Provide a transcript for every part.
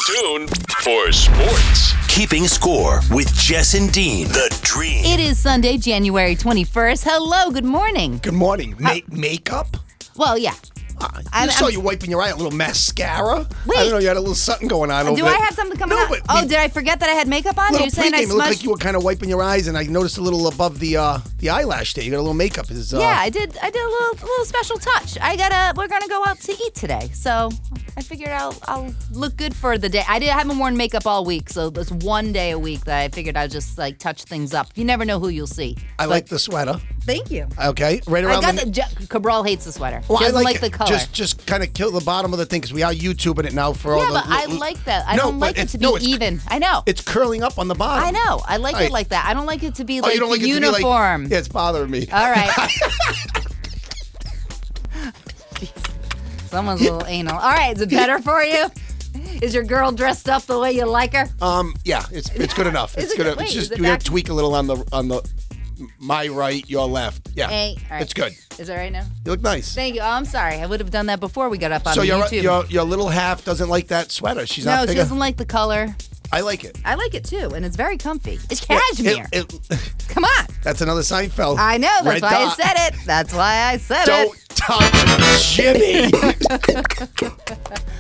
tuned for sports. Keeping score with Jess and Dean, the dream. It is Sunday, January 21st. Hello, good morning. Good morning. Makeup? Well, yeah. I saw you wiping your eye, a little mascara. Wait. I don't know, you had a little something going on over Do there. I have something coming out? But did I forget that I had makeup on? Are you saying I It looked smudged? like you were kind of wiping your eyes, and I noticed a little above the eyelash there. You got a little makeup. Yeah, I did a little special touch. We're gonna go out to eat today, so I figured I'll look good for the day. I haven't worn makeup all week, so there's one day a week that I figured I'd just like touch things up. You never know who you'll see. I like the sweater. Thank you. Okay, right around Cabral hates the sweater. Well, She doesn't I like the color. Just kind of kill the bottom of the thing because we are YouTubing it now for all the. Yeah, but I like that. I don't like it to be even. I know. It's curling up on the bottom. I know. I like it like that. I don't like it to be like you don't like it uniform. To be like, yeah, it's bothering me. All right. Someone's a little anal. All right, is it better for you? Is your girl dressed up the way you like her? Yeah, it's good enough. It's good enough. It's just is it we got back? to tweak a little on the my right, your left. Yeah, Hey, all right. it's good. Is it right now? You look nice. Thank you. Oh, I'm sorry. I would have done that before we got up on So YouTube. your little half doesn't like that sweater. She's No, not she bigger. doesn't like the color. I like it. I like it too, and it's very comfy. It's Yeah, cashmere. Come on. That's another Seinfeld. I know. That's Red why dot. I said it. That's why I said Don't it. touch Jimmy.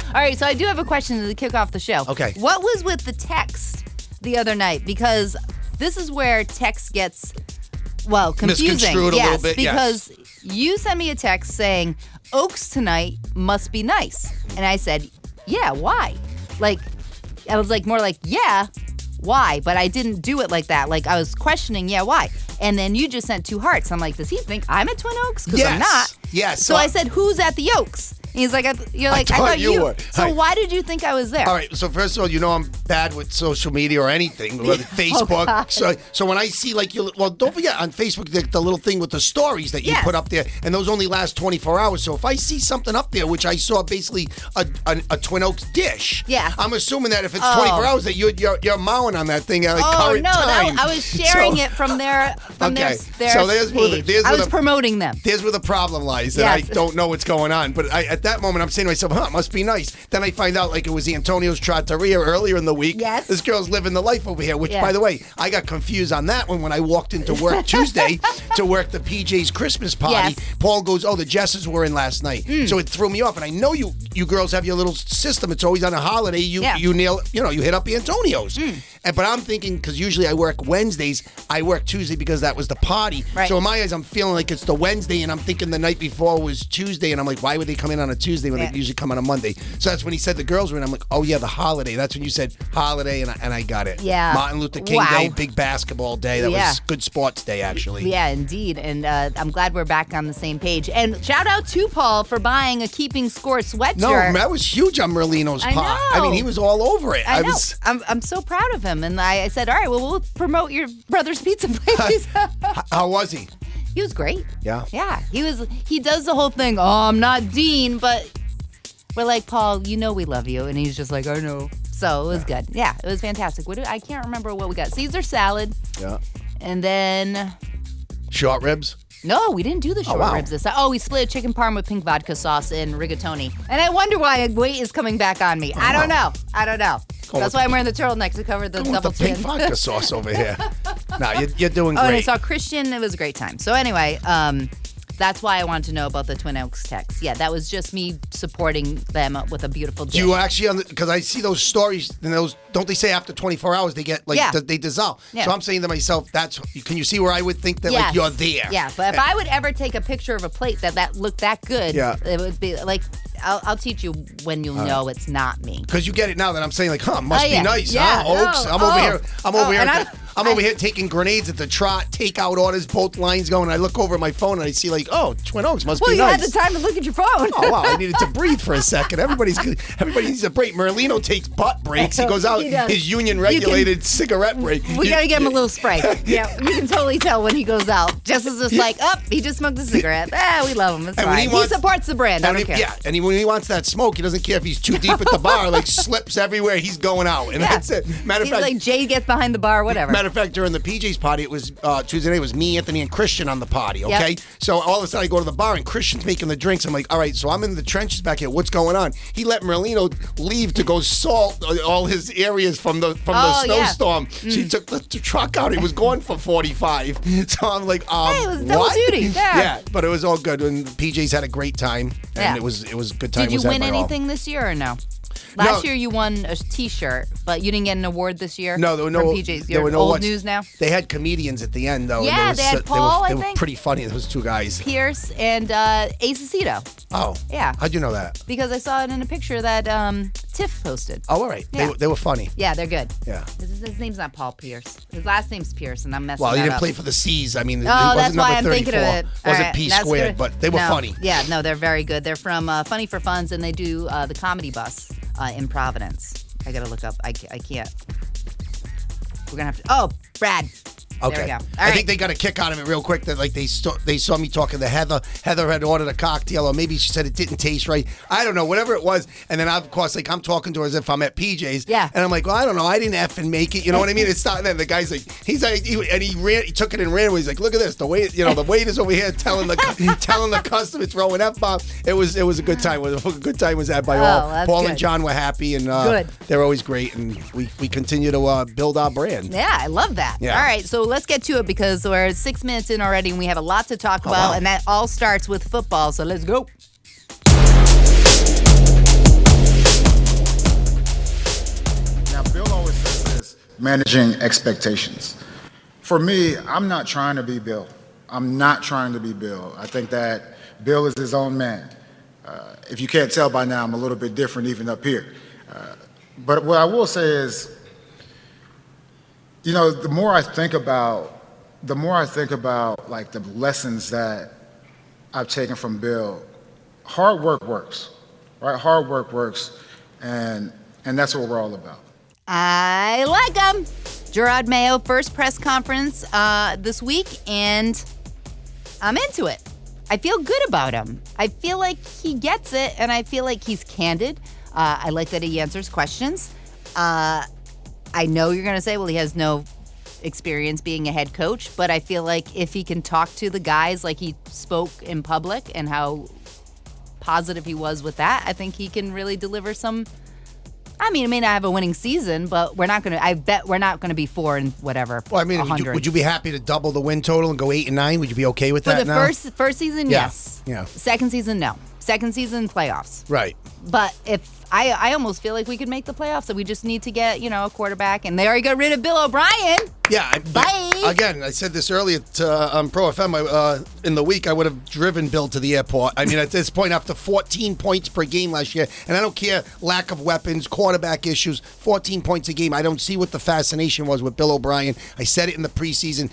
All right, so I do have a question to kick off the show. Okay. What was with the text the other night? Because this is where text gets, confusing. Misconstrued a little bit, yes. Because you sent me a text saying, Oaks tonight must be nice. And I said, yeah, why? I was more like, yeah, why? But I didn't do it like that. Like, I was questioning, yeah, why? And then you just sent 2 hearts. I'm like, does he think I'm at Twin Oaks? Because I'm not. Yes. So I said, who's at the Oaks? And he's like, you're like, I thought you were. So Hi. why did you think I was there? All right. So first of all, you know I'm bad with social media or anything, whether Facebook. So when I see don't forget on Facebook the little thing with the stories that you put up there, and those only last 24 hours. So if I see something up there, which I saw basically a Twin Oaks dish, I'm assuming that if it's 24 hours that you're mowing on that thing at current time. I was sharing it from their their so there's page. I was promoting them. There's where the problem lies, that I don't know what's going on. But at that moment, I'm saying to myself, it must be nice. Then I find out it was Antonio's Trattoria earlier in the week. Yes. This girl's living the life over here, which, by the way, I got confused on that one when I walked into work Tuesday to work the PJ's Christmas party. Yes. Paul goes, the Jesses were in last night. So it threw me off. And I know you girls have your little system. It's always on a holiday. You hit up Antonio's. But I'm thinking, because usually I work Wednesdays, I work Tuesday because that was the party. Right. So in my eyes, I'm feeling like it's the Wednesday, and I'm thinking the night before was Tuesday, and I'm like, why would they come in on a Tuesday when they usually come on a Monday? So that's when he said the girls were in. I'm like, oh yeah, the holiday. That's when you said holiday, and I got it. Yeah. Martin Luther King Day, big basketball day. That was good sports day, actually. Yeah, indeed. And I'm glad we're back on the same page. And shout out to Paul for buying a Keeping Score sweatshirt. No, that was huge on Merlino's part. I mean, he was all over it. I know. I'm so proud of him. And I said, all right, well, we'll promote your brother's pizza place. How was he? He was great. Yeah. Yeah. He does the whole thing, I'm not Dean, but we're like, Paul, we love you. And he's just like, I know. So it was good. Yeah, it was fantastic. I can't remember what we got. Caesar salad. Yeah. And then... Short ribs? No, we didn't do the short ribs this time. Oh, we split a chicken parm with pink vodka sauce and rigatoni. And I wonder why weight is coming back on me. I don't know. That's why I'm wearing the turtleneck to cover the double chin. Pink vodka sauce over here. No, you're doing great. Oh, and I saw Christian. It was a great time. So anyway, that's why I wanted to know about the Twin Oaks text. Yeah, that was just me supporting them with a beautiful dish. Do you actually, because I see those stories, and don't they say after 24 hours they get, they dissolve? Yeah. So I'm saying to myself, can you see where I would think that, you're there? Yeah, but if I would ever take a picture of a plate that looked that good, it would be like, I'll teach you when you'll know it's not me. Because you get it now that I'm saying, must be nice, yeah, Oaks? No. I'm over here. I'm over here taking grenades at the Trot, takeout orders, both lines going. I look over at my phone and I see Twin Oaks must be nice. Well, you had the time to look at your phone. Oh, wow. I needed to breathe for a second. Everybody needs a break. Merlino takes butt breaks. He goes out his union-regulated cigarette break. We got to get him a little spray. Yeah, you can totally tell when he goes out. Jess is just he just smoked a cigarette. We love him. It's fine. He supports the brand. I don't care. Yeah, and when he wants that smoke, he doesn't care if he's too deep at the bar, slips everywhere. He's going out. And that's it. He's like, Jay gets behind the bar, whatever. Matter matter of fact, during the PJ's party, it was Tuesday night. It was me, Anthony, and Christian on the party. Okay, Yep. so all of a sudden I go to the bar and Christian's making the drinks. I'm like, all right, so I'm in the trenches back here. What's going on? He let Merlino leave to go salt all his areas from the snowstorm. She took the truck out. He was gone for 45. So I'm like, Hey, it was double what? duty. Yeah. But it was all good. And PJ's had a great time, and it was a good time. Did you Was had win by all. anything this year or no? Last year you won a T-shirt, but you didn't get an award this year. No, there were no. from PJ's. There were no old awards. news now. They had comedians at the end though. Yeah, and they had Paul, They I were think. pretty funny. Those two guys. Pierce and Ace Aceto. Oh. Yeah. How'd you know that? Because I saw it in a picture that Tiff posted. Oh, all right. Yeah. They were funny. Yeah, they're good. Yeah. His name's not Paul Pierce. His last name's Pierce, and I'm messing Well, that he didn't up. play for the C's. I mean, it Oh, wasn't that's why I'm number 34. thinking of it. All Wasn't right, P that's squared, good. but they were No. funny. Yeah, no, they're very good. They're from Funny for Funds, and they do the Comedy Bus in Providence. I gotta look up. I can't. We're gonna have to. Oh, Brad. Okay. There we go. All I right. think they got a kick out of it real quick that like they saw me talking to Heather. Heather had ordered a cocktail, or maybe she said it didn't taste right. I don't know, whatever it was. And then of course, like I'm talking to her as if I'm at PJ's. Yeah. And I'm like, well, I don't know, I didn't effing make it. You know what I mean? It's not. And then the guy's like, he took it and ran. He's like, look at this, the waiter's over here telling the customer, throwing F-bomb. It was a good time. A good time was had by all. That's Paul good. and John were happy, and Good. they're always great, and we continue to build our brand. Yeah, I love that. Yeah. All right, so let's get to it because we're 6 minutes in already and we have a lot to talk about, wow. and that all starts with football. So let's go. Now, Bill always says this, managing expectations. For me, I'm not trying to be Bill. I think that Bill is his own man. If you can't tell by now, I'm a little bit different even up here. But what I will say is, the more I think about like the lessons that I've taken from Bill, hard work works, right? Hard work works, and that's what we're all about. I like him. Jerod Mayo, first press conference this week, and I'm into it. I feel good about him. I feel like he gets it, and I feel like he's candid. I like that he answers questions. I know you're going to say, well, he has no experience being a head coach, but I feel like if he can talk to the guys like he spoke in public and how positive he was with that, I think he can really deliver some. I mean, it may not have a winning season, but I bet we're not going to be 4 and whatever. Well, I mean, 100. would you be happy to double the win total and go 8 and 9? Would you be okay with For that the now? first season, Yeah. yes. Yeah. Second season, no. Second season, playoffs. Right. But if I almost feel like we could make the playoffs, so we just need to get, a quarterback, and they already got rid of Bill O'Brien. Yeah. Bye. Again, I said this earlier to Pro FM. In the week, I would have driven Bill to the airport. I mean, at this point, after 14 points per game last year, and I don't care, lack of weapons, quarterback issues, 14 points a game. I don't see what the fascination was with Bill O'Brien. I said it in the preseason.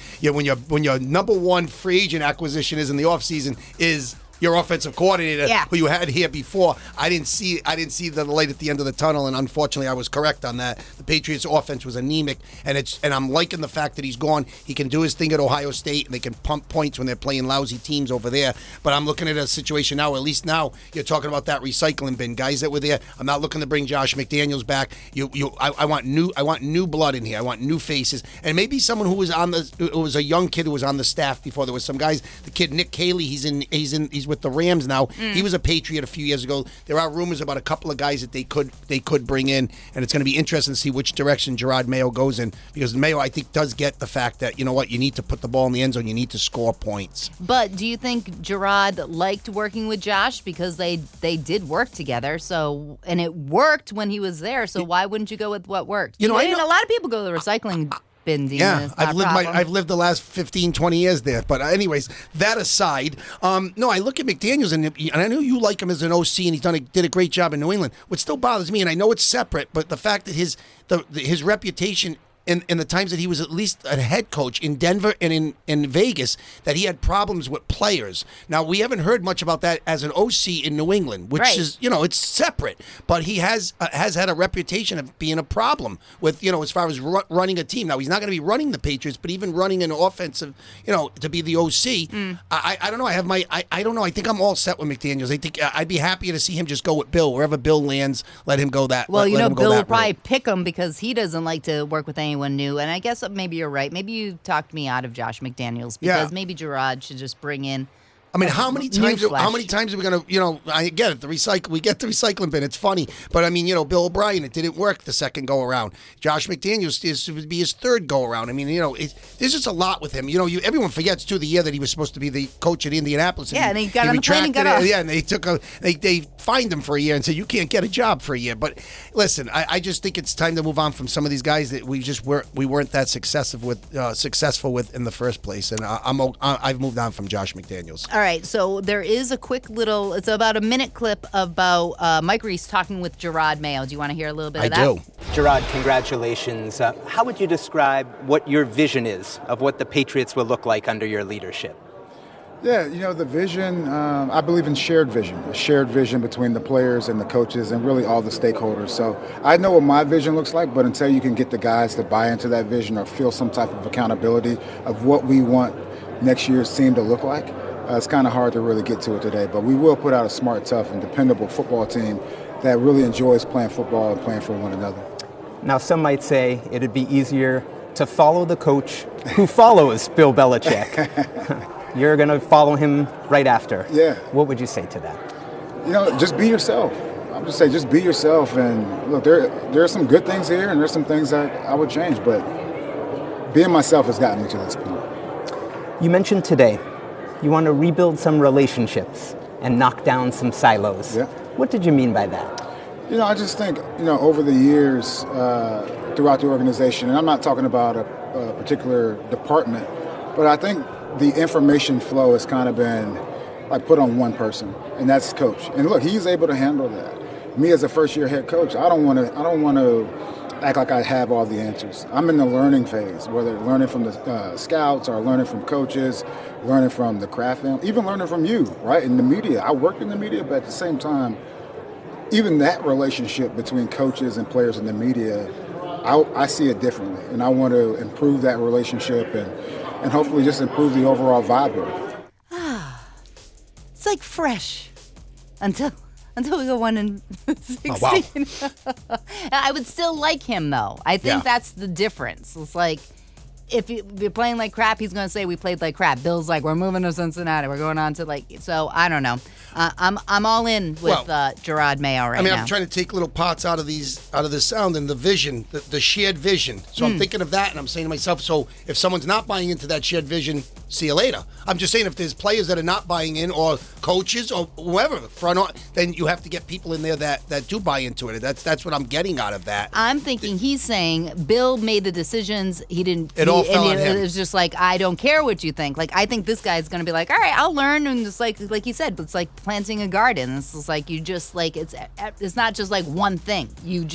When your number one free agent acquisition is in the offseason is your offensive coordinator, who you had here before. I didn't see the light at the end of the tunnel, and unfortunately, I was correct on that. The Patriots' offense was anemic, and I'm liking the fact that he's gone. He can do his thing at Ohio State, and they can pump points when they're playing lousy teams over there. But I'm looking at a situation now. At least now you're talking about that recycling bin, guys that were there. I'm not looking to bring Josh McDaniels back. I want new blood in here. I want new faces, and maybe someone who was a young kid who was on the staff before. There was some guys. The kid Nick Caley, he's with the Rams now. He was a Patriot a few years ago. There are rumors about a couple of guys that they could bring in, and it's going to be interesting to see which direction Jerod Mayo goes in, because Mayo, I think, does get the fact that, you need to put the ball in the end zone, you need to score points. But do you think Jerod liked working with Josh, because they did work together? So, and it worked when he was there. So why wouldn't you go with what worked? A lot of people go to the recycling bin. Dean, yeah, I've lived the last 15, 20 years there. But anyways, that aside, no, I look at McDaniels, and I know you like him as an OC, and did a great job in New England. What still bothers me, and I know it's separate, but the fact that his reputation in the times that he was at least a head coach in Denver and in Vegas, that he had problems with players. Now, we haven't heard much about that as an OC in New England, which is, it's separate. But he has had a reputation of being a problem with, as far as running a team. Now, he's not going to be running the Patriots, but even running an offensive, to be the OC. I don't know. I don't know. I think I'm all set with McDaniels. I think I'd be happier to see him just go with Bill. Wherever Bill lands, let him go that. Well, let him go Bill will that probably route. pick him because he doesn't like to work with anybody anyone knew. And I guess maybe you're right. Maybe you talked me out of Josh McDaniels because maybe Jerod should just bring in. I mean, how many times are we going to, I get it, we get the recycling bin. It's funny. But, I mean, Bill O'Brien, it didn't work the second go-around. Josh McDaniels would be his third go-around. I mean, there's just a lot with him. Everyone forgets, too, the year that he was supposed to be the coach at Indianapolis. And he got on the plane and got off. Yeah, and they fined him for a year and said, you can't get a job for a year. But, listen, I just think it's time to move on from some of these guys that we weren't that successful with in the first place. And I've moved on from Josh McDaniels. All right, so there is a quick little, it's about a minute clip about Mike Reese talking with Jerod Mayo. Do you want to hear a little bit of that? I do. Jerod, congratulations. How would you describe what your vision is of what the Patriots will look like under your leadership? Yeah, the vision, I believe in shared vision, a shared vision between the players and the coaches and really all the stakeholders. So I know what my vision looks like, but until you can get the guys to buy into that vision or feel some type of accountability of what we want next year's team to look like, it's kind of hard to really get to it today, but we will put out a smart, tough, and dependable football team that really enjoys playing football and playing for one another. Now, some might say it'd be easier to follow the coach who follows Bill Belichick. You're going to follow him right after. Yeah. What would you say to that? Just be yourself. I would just say just be yourself. And look, there are some good things here, and there's some things that I would change, but being myself has gotten me to this point. You mentioned today you want to rebuild some relationships and knock down some silos. Yeah. What did you mean by that? I just think, over the years throughout the organization, and I'm not talking about a particular department, but I think the information flow has kind of been like put on one person, and that's coach. And look, he's able to handle that. Me as a first-year head coach, I don't want to act like I have all the answers. I'm in the learning phase, whether learning from the scouts or learning from coaches, learning from the craft family, even learning from you, right, in the media. I work in the media, but at the same time, even that relationship between coaches and players in the media, I see it differently, and I want to improve that relationship and hopefully just improve the overall vibe here. It's like fresh until we go 1-16. Oh, wow. I would still like him, though. I think that's the difference. It's like, if you're playing like crap, he's going to say we played like crap. Bill's like, we're moving to Cincinnati. We're going on to so I don't know. I'm all in with Jerod Mayo right now. I'm trying to take little parts out of this sound and the vision, the shared vision. So I'm thinking of that, and I'm saying to myself, so if someone's not buying into that shared vision, see you later. I'm just saying if there's players that are not buying in, or coaches or whoever, then you have to get people in there that do buy into it. That's what I'm getting out of that. I'm thinking he's saying Bill made the decisions. He didn't. It all fell on him. It was just like, I don't care what you think. Like, I think this guy's going to be like, all right, I'll learn. And it's like you said, it's like planting a garden. It's just like, you just like, it's not just like one thing. You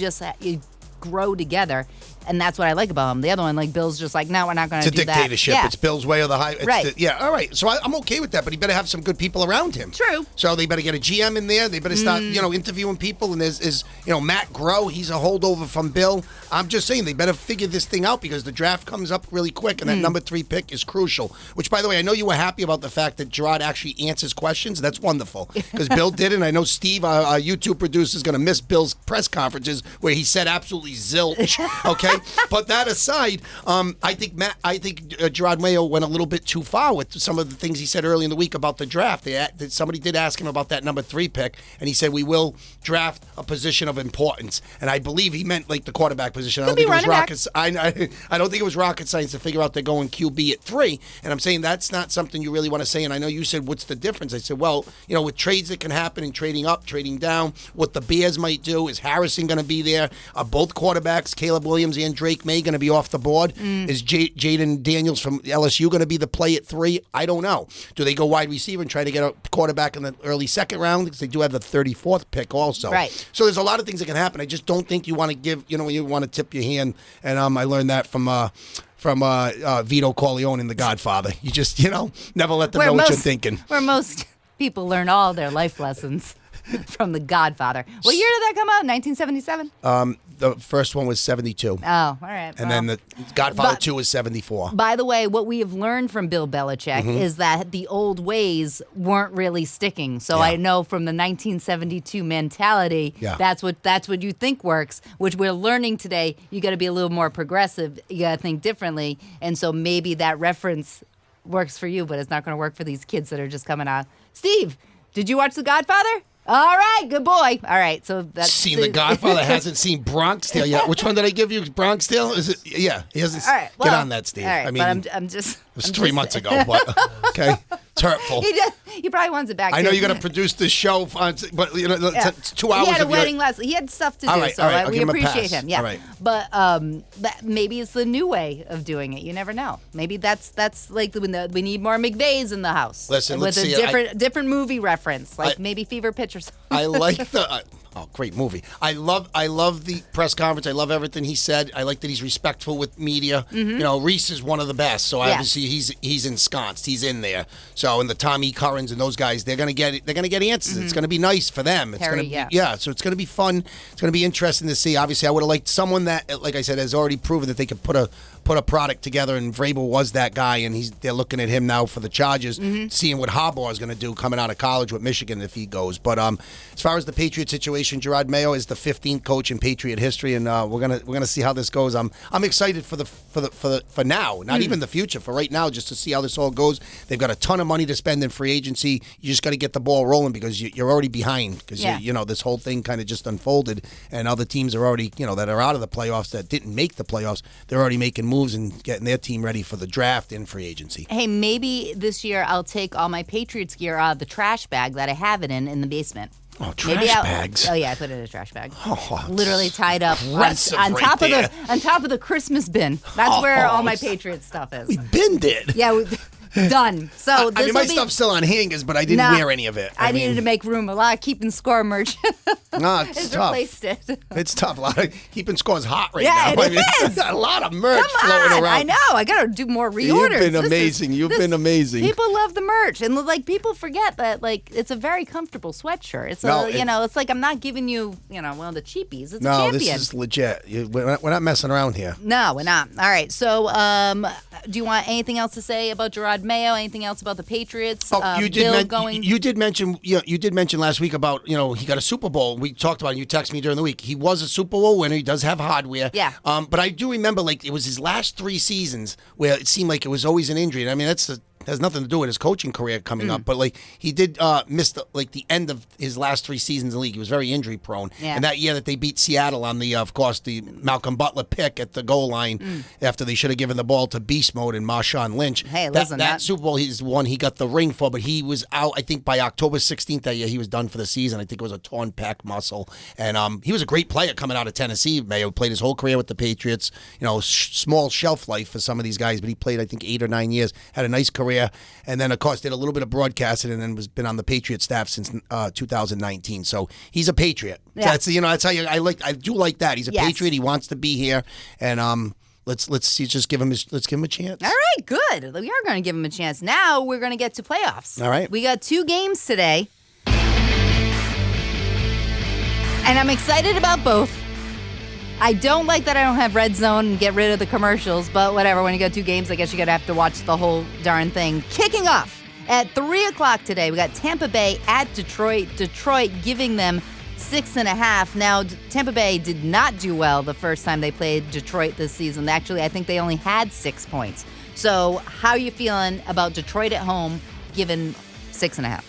grow together. And that's what I like about him. The other one, like Bill's just like, no, we're not going to do that. It's a dictatorship. Yeah. It's Bill's way or the high. Right. All right. So I'm okay with that, but he better have some good people around him. True. So they better get a GM in there. They better start, interviewing people. And there's Matt Groh. He's a holdover from Bill. I'm just saying they better figure this thing out because the draft comes up really quick, and that number 3 pick is crucial. Which, by the way, I know you were happy about the fact that Jerod actually answers questions. That's wonderful because Bill did it. And I know Steve, our YouTube producer, is going to miss Bill's press conferences where he said absolutely zilch. Okay, but that aside, I think Jerod Mayo went a little bit too far with some of the things he said early in the week about the draft. Somebody did ask him about that number 3 pick, and he said we will draft a position of importance. And I believe he meant like the quarterback position. I don't think it was rocket science to figure out they're going QB at 3. And I'm saying that's not something you really want to say. And I know you said, what's the difference? I said, well, with trades that can happen and trading up, trading down, what the Bears might do. Is Harrison going to be there? Are both quarterbacks, Caleb Williams and Drake May, going to be off the board? Is Jaden Daniels from LSU going to be the play at 3? I don't know. Do they go wide receiver and try to get a quarterback in the early second round? Because they do have the 34th pick also. Right. So there's a lot of things that can happen. I just don't think you want to give, you want to tip your hand. And I learned that from Vito Corleone in The Godfather. You just, never let them know what you're thinking. Where most people learn all their life lessons. from The Godfather. What year did that come out? 1977? The first one was 72. Oh, all right. And then the Godfather 2 was 74. By the way, what we have learned from Bill Belichick is that the old ways weren't really sticking. So Yeah. I know from the 1972 mentality, that's what you think works, which we're learning today. You got to be a little more progressive. You got to think differently. And so maybe that reference works for you, but it's not going to work for these kids that are just coming out. Steve, did you watch The Godfather? All right, good boy. All right, so that's Seen The Godfather, hasn't seen Bronx Tale yet. Which one did I give you? Bronx Tale? Is it? Yeah, he hasn't. All right, Get on that, Steve. All right, I mean, but I'm just. it was 3 months ago, but okay, it's hurtful. He probably wants it back. I know too. you're going to produce this show, but you know, it's 2 hours. He had a of wedding last. He had stuff to do, all right, so I'll we give him a appreciate pass. him. Yeah, all right. But maybe it's the new way of doing it. You never know. Maybe that's like when we need more McVeys in the house. Listen, with let's a see. different movie reference, like maybe Fever Pitch or something. I like the. Great movie. I love the press conference. I love everything he said. I like that he's respectful with media. You know, Reese is one of the best. So obviously he's ensconced. He's in there. So and the Tommy Currans and those guys, they're gonna get it. They're gonna get answers. It's gonna be nice for them. It's Terry, gonna be, so it's gonna be fun. It's gonna be interesting to see. Obviously, I would have liked someone that, like I said, has already proven that they could put a product together, and Vrabel was that guy, and they're looking at him now for the Chargers, seeing what Harbaugh is going to do coming out of college with Michigan if he goes. But as far as the Patriot situation, Jerod Mayo is the 15th coach in Patriot history, and we're gonna see how this goes. I'm excited for now, not even the future, for right now, just to see how this all goes. They've got a ton of money to spend in free agency. You just got to get the ball rolling because you're already behind because you know this whole thing kind of just unfolded, and other teams are already that are out of the playoffs that didn't make the playoffs. They're already making moves and getting their team ready for the draft and free agency. Hey, maybe this year I'll take all my Patriots gear out of the trash bag that I have it in the basement. Oh, trash bags! Oh yeah, I put it in a trash bag. Oh, literally tied up on right top there. on top of the Christmas bin. That's where all my Patriots stuff is. We binned it. Yeah. Done. So I mean, my stuff's still on hangers, but I didn't wear any of it. I needed to make room. A lot of keeping score merch. No, it's tough. Replaced it. It's tough. A lot of keeping scores hot right Yeah, now. it is. A lot of merch Come floating on, around. I know. I got to do more reorders. You've been amazing. You've been amazing. People love the merch, and people forget that it's a very comfortable sweatshirt. It's it's like I'm not giving you one of the cheapies. It's a champion. This is legit. We're not messing around here. No, we're not. All right. So, do you want anything else to say about Jerod Mayo? Anything else about the Patriots? You did mention last week about he got a Super Bowl. We talked about it. You texted me during the week. He was a Super Bowl winner. He does have hardware. Yeah. But I do remember it was his last 3 seasons where it seemed like it was always an injury. And I mean has nothing to do with his coaching career coming up, but he did miss the end of his last 3 seasons in the league. He was very injury prone. Yeah. And that year that they beat Seattle on the Malcolm Butler pick at the goal line after they should have given the ball to Beast Mode and Marshawn Lynch. Hey, listen, that Super Bowl he's the one he got the ring for, but he was out. I think by October 16th that year he was done for the season. I think it was a torn pec muscle, and he was a great player coming out of Tennessee. Mayo played his whole career with the Patriots. Small shelf life for some of these guys, but he played I think 8 or 9 years. Had a nice career. And then, of course, did a little bit of broadcasting, and then been on the Patriot staff since 2019. So he's a Patriot. Yeah. That's how I do like that. He's a Patriot. He wants to be here, and let's give him a chance. All right, good. We are going to give him a chance. Now we're going to get to playoffs. All right. We got 2 games today, and I'm excited about both. I don't like that I don't have Red Zone and get rid of the commercials, but whatever. When you got 2 games, I guess you're going to have to watch the whole darn thing. Kicking off at 3 o'clock today, we got Tampa Bay at Detroit. Detroit giving them 6.5. Now, Tampa Bay did not do well the first time they played Detroit this season. Actually, I think they only had 6 points. So how are you feeling about Detroit at home given 6.5?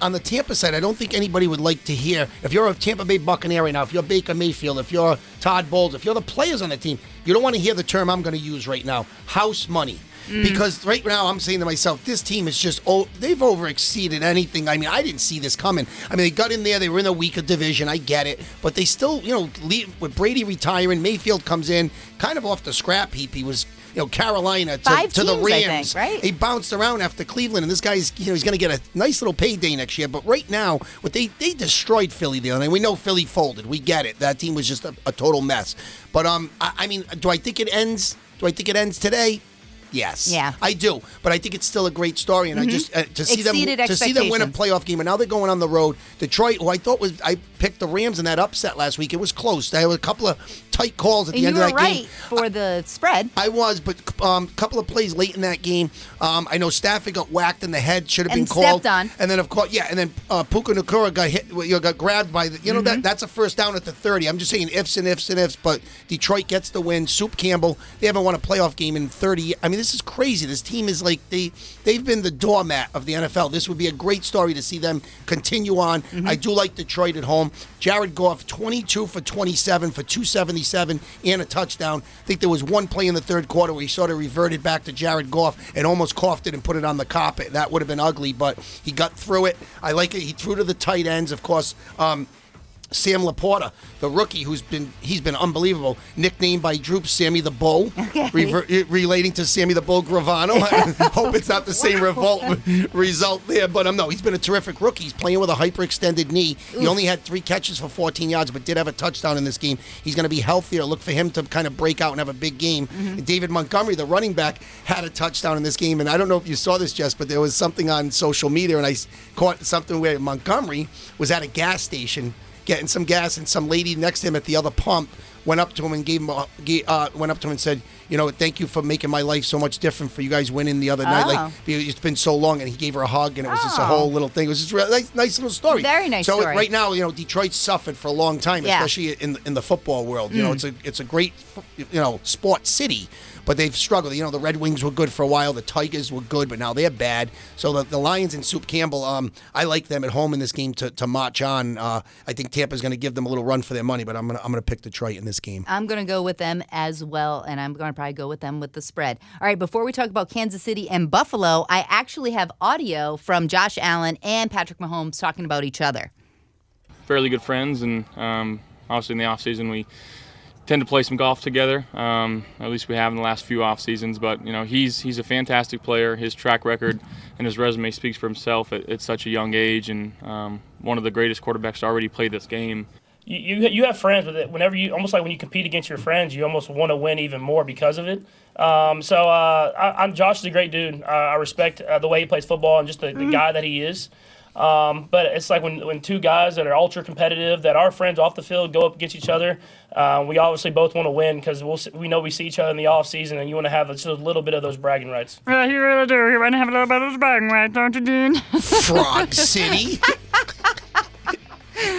On the Tampa side, I don't think anybody would like to hear, if you're a Tampa Bay Buccaneer right now, if you're Baker Mayfield, if you're Todd Bowles, if you're the players on the team, you don't want to hear the term I'm going to use right now, house money. Because right now I'm saying to myself, this team is just, they've overexceeded anything. I mean, I didn't see this coming. I mean, they got in there, they were in a weaker division, I get it. But they still, with Brady retiring, Mayfield comes in, kind of off the scrap heap. He was, Carolina to the Rams. I think, right? He bounced around after Cleveland, and this guy's, he's going to get a nice little payday next year. But right now, they destroyed Philly the other night. We know Philly folded. We get it. That team was just a total mess. But I mean, do I think it ends? Do I think it ends today? Yes. Yeah. I do. But I think it's still a great story, and I just to see them win a expectations. playoff game, and now they're going on the road. Detroit, who I picked the Rams in that upset last week. It was close. There were a couple of tight calls at the end of that game. You were right for the spread. I was, but a couple of plays late in that game. I know Stafford got whacked in the head, should have been called. Stepped on. And then, of course, and then Puka Nacua got hit, got grabbed by the, that's a first down at the 30. I'm just saying ifs and ifs and ifs, but Detroit gets the win. Soup Campbell, they haven't won a playoff game in 30 years. I mean, this is crazy. This team is like, they've been the doormat of the NFL. This would be a great story to see them continue on. I do like Detroit at home. Jared Goff, 22 for 27 for 277 and a touchdown. I think there was one play in the third quarter where he sort of reverted back to Jared Goff and almost coughed it and put it on the carpet. That would have been ugly, but he got through it. I like it. He threw to the tight ends, of course. Sam Laporta, the rookie, he's been unbelievable, nicknamed by Droop Sammy the Bull, relating to Sammy the Bull Gravano. I hope it's not the same result there, but no, he's been a terrific rookie. He's playing with a hyperextended knee. He only had 3 catches for 14 yards, but did have a touchdown in this game. He's going to be healthier. Look for him to kind of break out and have a big game. David Montgomery, the running back, had a touchdown in this game, and I don't know if you saw this, Jess, but there was something on social media, and I caught something where Montgomery was at a gas station getting some gas, and some lady next to him at the other pump went up to him and went up to him and said, thank you for making my life so much different for you guys winning the other night. Like, it's been so long, and he gave her a hug, and it was just a whole little thing. It was just a really nice little story. Very nice story. So right now, Detroit's suffered for a long time, especially in the football world. It's a great, sports city. But they've struggled. The Red Wings were good for a while. The Tigers were good, but now they're bad. So the Lions and Soup Campbell, I like them at home in this game to march on. I think Tampa's going to give them a little run for their money, but I'm going to pick Detroit in this game. I'm going to go with them as well, and I'm going to probably go with them with the spread. All right, before we talk about Kansas City and Buffalo, I actually have audio from Josh Allen and Patrick Mahomes talking about each other. Fairly good friends, and obviously in the offseason we tend to play some golf together. At least we have in the last few off seasons. But he's a fantastic player. His track record and his resume speaks for himself at such a young age, and one of the greatest quarterbacks to already play this game. You have friends with it. Whenever you almost like when you compete against your friends, you almost want to win even more because of it. Josh is a great dude. I respect the way he plays football and just the guy that he is. But it's like when two guys that are ultra competitive, that are friends off the field, go up against each other. We obviously both want to win because we know we see each other in the off season, and you want to have just a little bit of those bragging rights. Well, you really do. You want to have a little bit of those bragging rights, don't you, Dean? Frog City.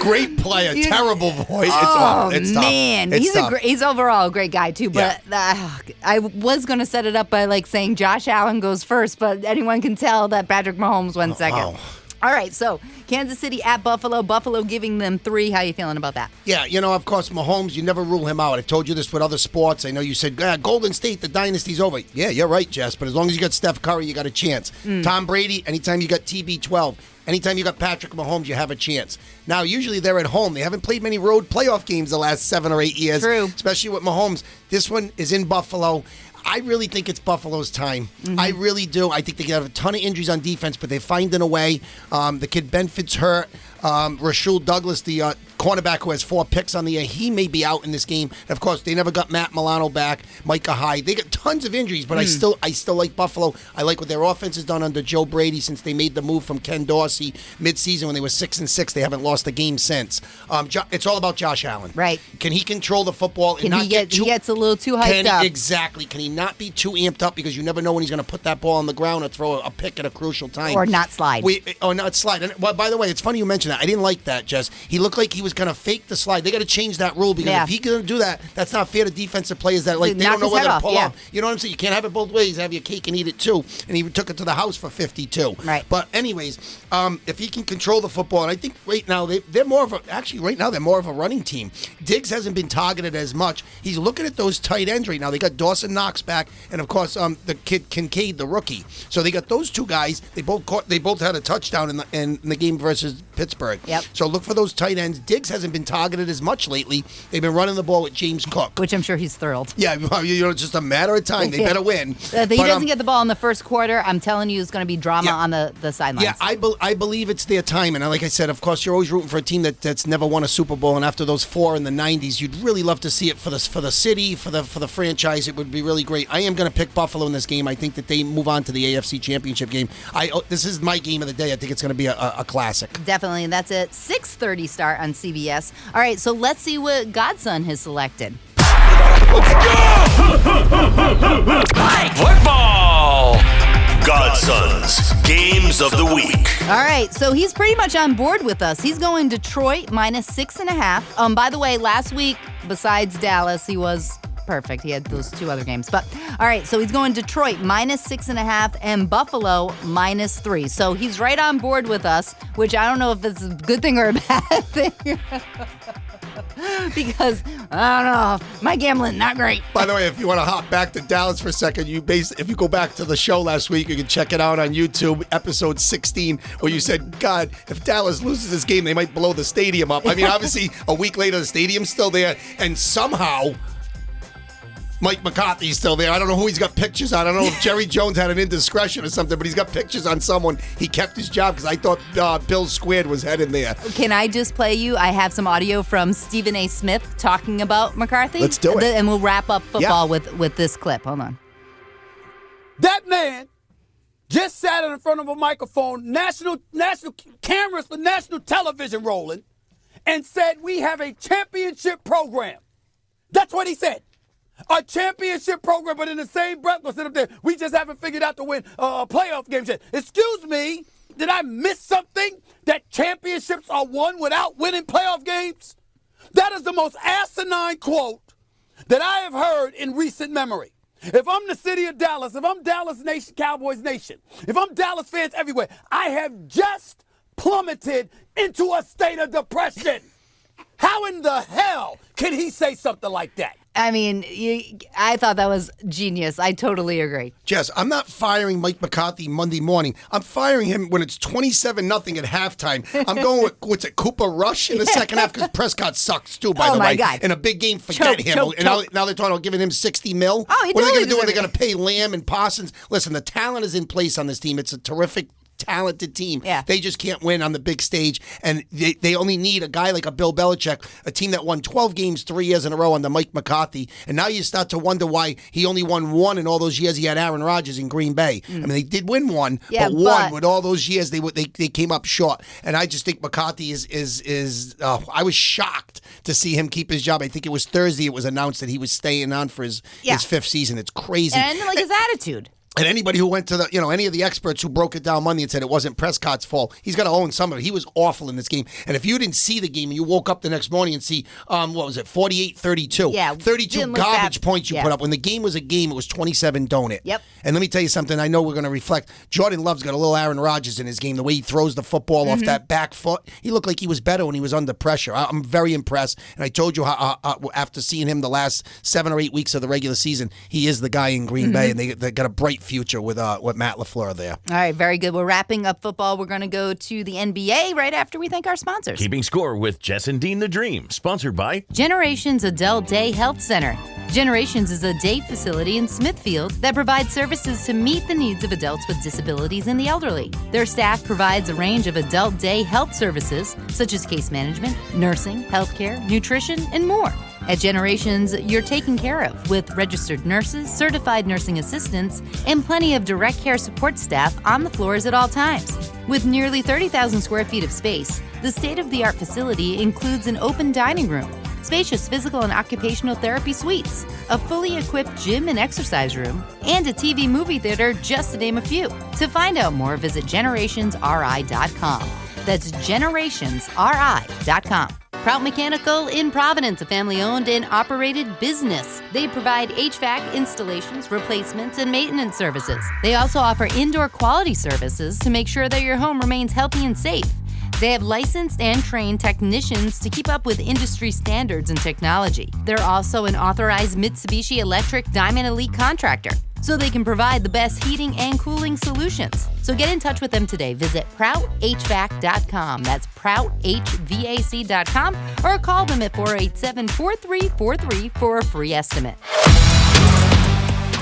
Great player, terrible voice. It's tough. Man, he's overall a great guy too. But I was going to set it up by saying Josh Allen goes first, but anyone can tell that Patrick Mahomes went second. All right, so Kansas City at Buffalo. Buffalo giving them 3. How you feeling about that? Yeah, of course, Mahomes, you never rule him out. I've told you this with other sports. I know you said, Golden State, the dynasty's over. Yeah, you're right, Jess, but as long as you got Steph Curry, you got a chance. Tom Brady, anytime you got TB12, anytime you got Patrick Mahomes, you have a chance. Now, usually they're at home. They haven't played many road playoff games the last 7 or 8 years. True. Especially with Mahomes. This one is in Buffalo. I really think it's Buffalo's time. I really do. I think they have a ton of injuries on defense, but they're finding a way. The kid Benford's hurt. Rasul Douglas, the cornerback who has 4 picks on the year, he may be out in this game. And of course, they never got Matt Milano back, Micah Hyde. They got tons of injuries, but I still like Buffalo. I like what their offense has done under Joe Brady since they made the move from Ken Dorsey midseason when they were 6-6. They haven't lost a game since. It's all about Josh Allen. Right. Can he control the football and he gets a little too hyped up? Exactly. Can he not be too amped up because you never know when he's going to put that ball on the ground or throw a pick at a crucial time. Or not slide. Or not slide. And, by the way, it's funny you mentioned that. I didn't like that, Jess. He looked like he was going to fake the slide. They got to change that rule because if he's going to do that, that's not fair to defensive players that they don't know whether to pull off. You know what I'm saying? You can't have it both ways. Have your cake and eat it too. And he took it to the house for 52. Right. But anyways, if he can control the football, and I think right now they're more of a running team. Diggs hasn't been targeted as much. He's looking at those tight ends right now. They got Dawson Knox back, and of course the kid Kincaid, the rookie. So they got those two guys. They both had a touchdown in the game versus Pittsburgh. Pittsburgh. Yep. So look for those tight ends. Diggs hasn't been targeted as much lately. They've been running the ball with James Cook. Which I'm sure he's thrilled. Yeah, it's just a matter of time. They better win. If he doesn't get the ball in the first quarter, I'm telling you, it's going to be drama on the sidelines. Yeah, I believe it's their time. And like I said, of course, you're always rooting for a team that's never won a Super Bowl. And after those 4 in the 90s, you'd really love to see it for the city, for the franchise. It would be really great. I am going to pick Buffalo in this game. I think that they move on to the AFC Championship game. This is my game of the day. I think it's going to be a classic. Definitely. That's a 6:30 start on CBS. All right, so let's see what Godson has selected. Football! Godson's Games of the Week. All right, so he's pretty much on board with us. He's going Detroit -6.5. By the way, last week, besides Dallas, he was perfect. He had those 2 other games. But, all right, so he's going Detroit -6.5 and Buffalo -3. So he's right on board with us, which I don't know if it's a good thing or a bad thing. Because, I don't know, my gambling, not great. By the way, if you want to hop back to Dallas for a second, if you go back to the show last week, you can check it out on YouTube, episode 16, where you said, God, if Dallas loses this game, they might blow the stadium up. I mean, obviously, a week later, the stadium's still there, and somehow Mike McCarthy's still there. I don't know who he's got pictures on. I don't know if Jerry Jones had an indiscretion or something, but he's got pictures on someone. He kept his job because I thought Bill Squared was heading there. Can I just play you? I have some audio from Stephen A. Smith talking about McCarthy. Let's do it. And we'll wrap up football with this clip. Hold on. That man just sat in front of a microphone, national cameras for national television rolling, and said we have a championship program. That's what he said. A championship program, but in the same breath, we'll sit up there. We just haven't figured out to win playoff games yet. Excuse me, did I miss something? That championships are won without winning playoff games? That is the most asinine quote that I have heard in recent memory. If I'm the city of Dallas, if I'm Dallas Nation, Cowboys Nation, if I'm Dallas fans everywhere, I have just plummeted into a state of depression. How in the hell can he say something like that? I mean, I thought that was genius. I totally agree. Jess, I'm not firing Mike McCarthy Monday morning. I'm firing him when it's 27-0 at halftime. I'm going with, Cooper Rush in the second half because Prescott sucks too, by the way. Oh, my God. In a big game, forget him. And now they're talking about giving him $60 million. Oh, what are they going to do? Are they going to pay Lamb and Parsons? Listen, the talent is in place on this team. It's a terrific talented team. Yeah. They just can't win on the big stage, and they only need a guy like a Bill Belichick, a team that won 12 games 3 years in a row under Mike McCarthy, and now you start to wonder why he only won 1 in all those years he had Aaron Rodgers in Green Bay. I mean, they did win 1, but 1 with all those years they came up short, and I just think McCarthy is I was shocked to see him keep his job. I think it was Thursday it was announced that he was staying on for his 5th season. It's crazy. And like his attitude. And anybody who went to any of the experts who broke it down Monday and said it wasn't Prescott's fault, he's got to own some of it. He was awful in this game. And if you didn't see the game and you woke up the next morning and see, 48-32. Yeah. 32 garbage points you put up. When the game was a game, it was 27 donut. Yep. And let me tell you something. I know we're going to reflect. Jordan Love's got a little Aaron Rodgers in his game. The way he throws the football off that back foot. He looked like he was better when he was under pressure. I'm very impressed. And I told you how, after seeing him the last 7 or 8 weeks of the regular season, he is the guy in Green Bay. And they got a bright future with Matt LaFleur there. All right, very good. We're wrapping up football. We're going to go to the NBA right after we thank our sponsors. Keeping score with Jess and Dean the Dream, sponsored by Generations Adult Day Health Center. Generations is a day facility in Smithfield that provides services to meet the needs of adults with disabilities and the elderly. Their staff provides a range of adult day health services, such as case management, nursing, healthcare, nutrition, and more. At Generations, you're taken care of with registered nurses, certified nursing assistants, and plenty of direct care support staff on the floors at all times. With nearly 30,000 square feet of space, the state-of-the-art facility includes an open dining room, spacious physical and occupational therapy suites, a fully equipped gym and exercise room, and a TV movie theater, just to name a few. To find out more, visit generationsri.com. That's generationsri.com. Prout Mechanical in Providence, a family-owned and operated business. They provide HVAC installations, replacements, and maintenance services. They also offer indoor quality services to make sure that your home remains healthy and safe. They have licensed and trained technicians to keep up with industry standards and technology. They're also an authorized Mitsubishi Electric Diamond Elite contractor. so they can provide the best heating and cooling solutions. So get in touch with them today. Visit ProutHVAC.com. That's ProutHVAC.com, or call them at 487-4343 for a free estimate.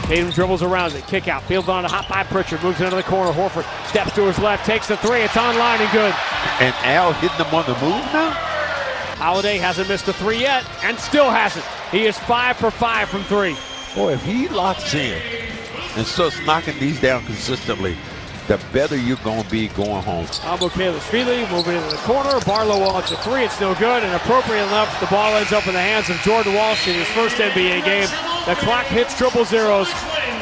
Tatum dribbles around it, kick out, fields on a hot by Pritchard, moves into the corner, Horford steps to his left, takes the three, it's online and good. And Al hitting them on the move now? Holiday hasn't missed a three yet, and still hasn't. He is 5 for 5 from three. Boy, if he locks in and starts knocking these down consistently, the better you're going to be going home. Abu-Khalishvili moving into the corner. Barlow wants a three. It's no good. And appropriate enough, the ball ends up in the hands of Jordan Walsh in his first NBA game. The clock hits triple zeros.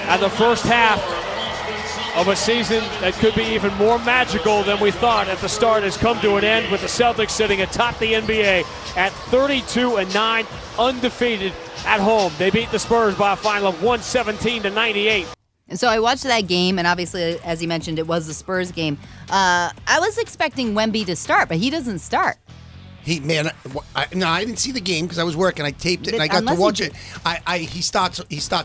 And the first half of a season that could be even more magical than we thought at the start has come to an end, with the Celtics sitting atop the NBA at 32-9, undefeated at home. They beat the Spurs by a final of 117-98. So I watched that game, and obviously, as you mentioned, it was the Spurs game. I was expecting Wemby to start, but he doesn't start. I didn't see the game because I was working. I taped it and I got to watch it. He starts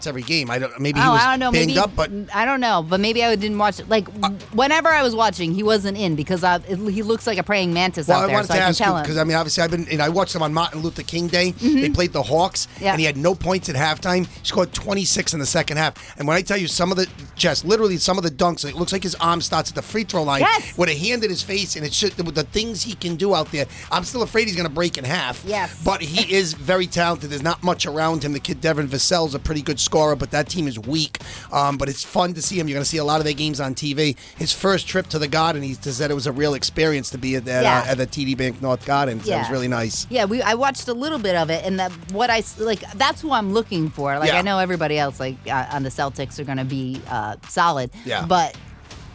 every game. Maybe he was banged up, but I don't know. But maybe I didn't watch it. Like whenever I was watching, he wasn't in because he looks like a praying mantis out there. I wanted so to I can ask tell you him. because obviously I watched them on Martin Luther King Day. They played the Hawks, and he had no points at halftime. He scored 26 in the second half. And when I tell you literally some of the dunks, it looks like his arm starts at the free throw line with a hand in his face, and it's just the things he can do out there. I'm still afraid he's going to break in half. Yes. But he is very talented. There's not much around him. The kid Devin Vassell's a pretty good scorer, but that team is weak. But it's fun to see him. You're going to see a lot of their games on TV. His first trip to the Garden, he said it was a real experience to be at the TD Bank North Garden. So it was really nice. Yeah, I watched a little bit of it, and that's who I'm looking for. Like I know everybody else on the Celtics are going to be solid. Yeah. But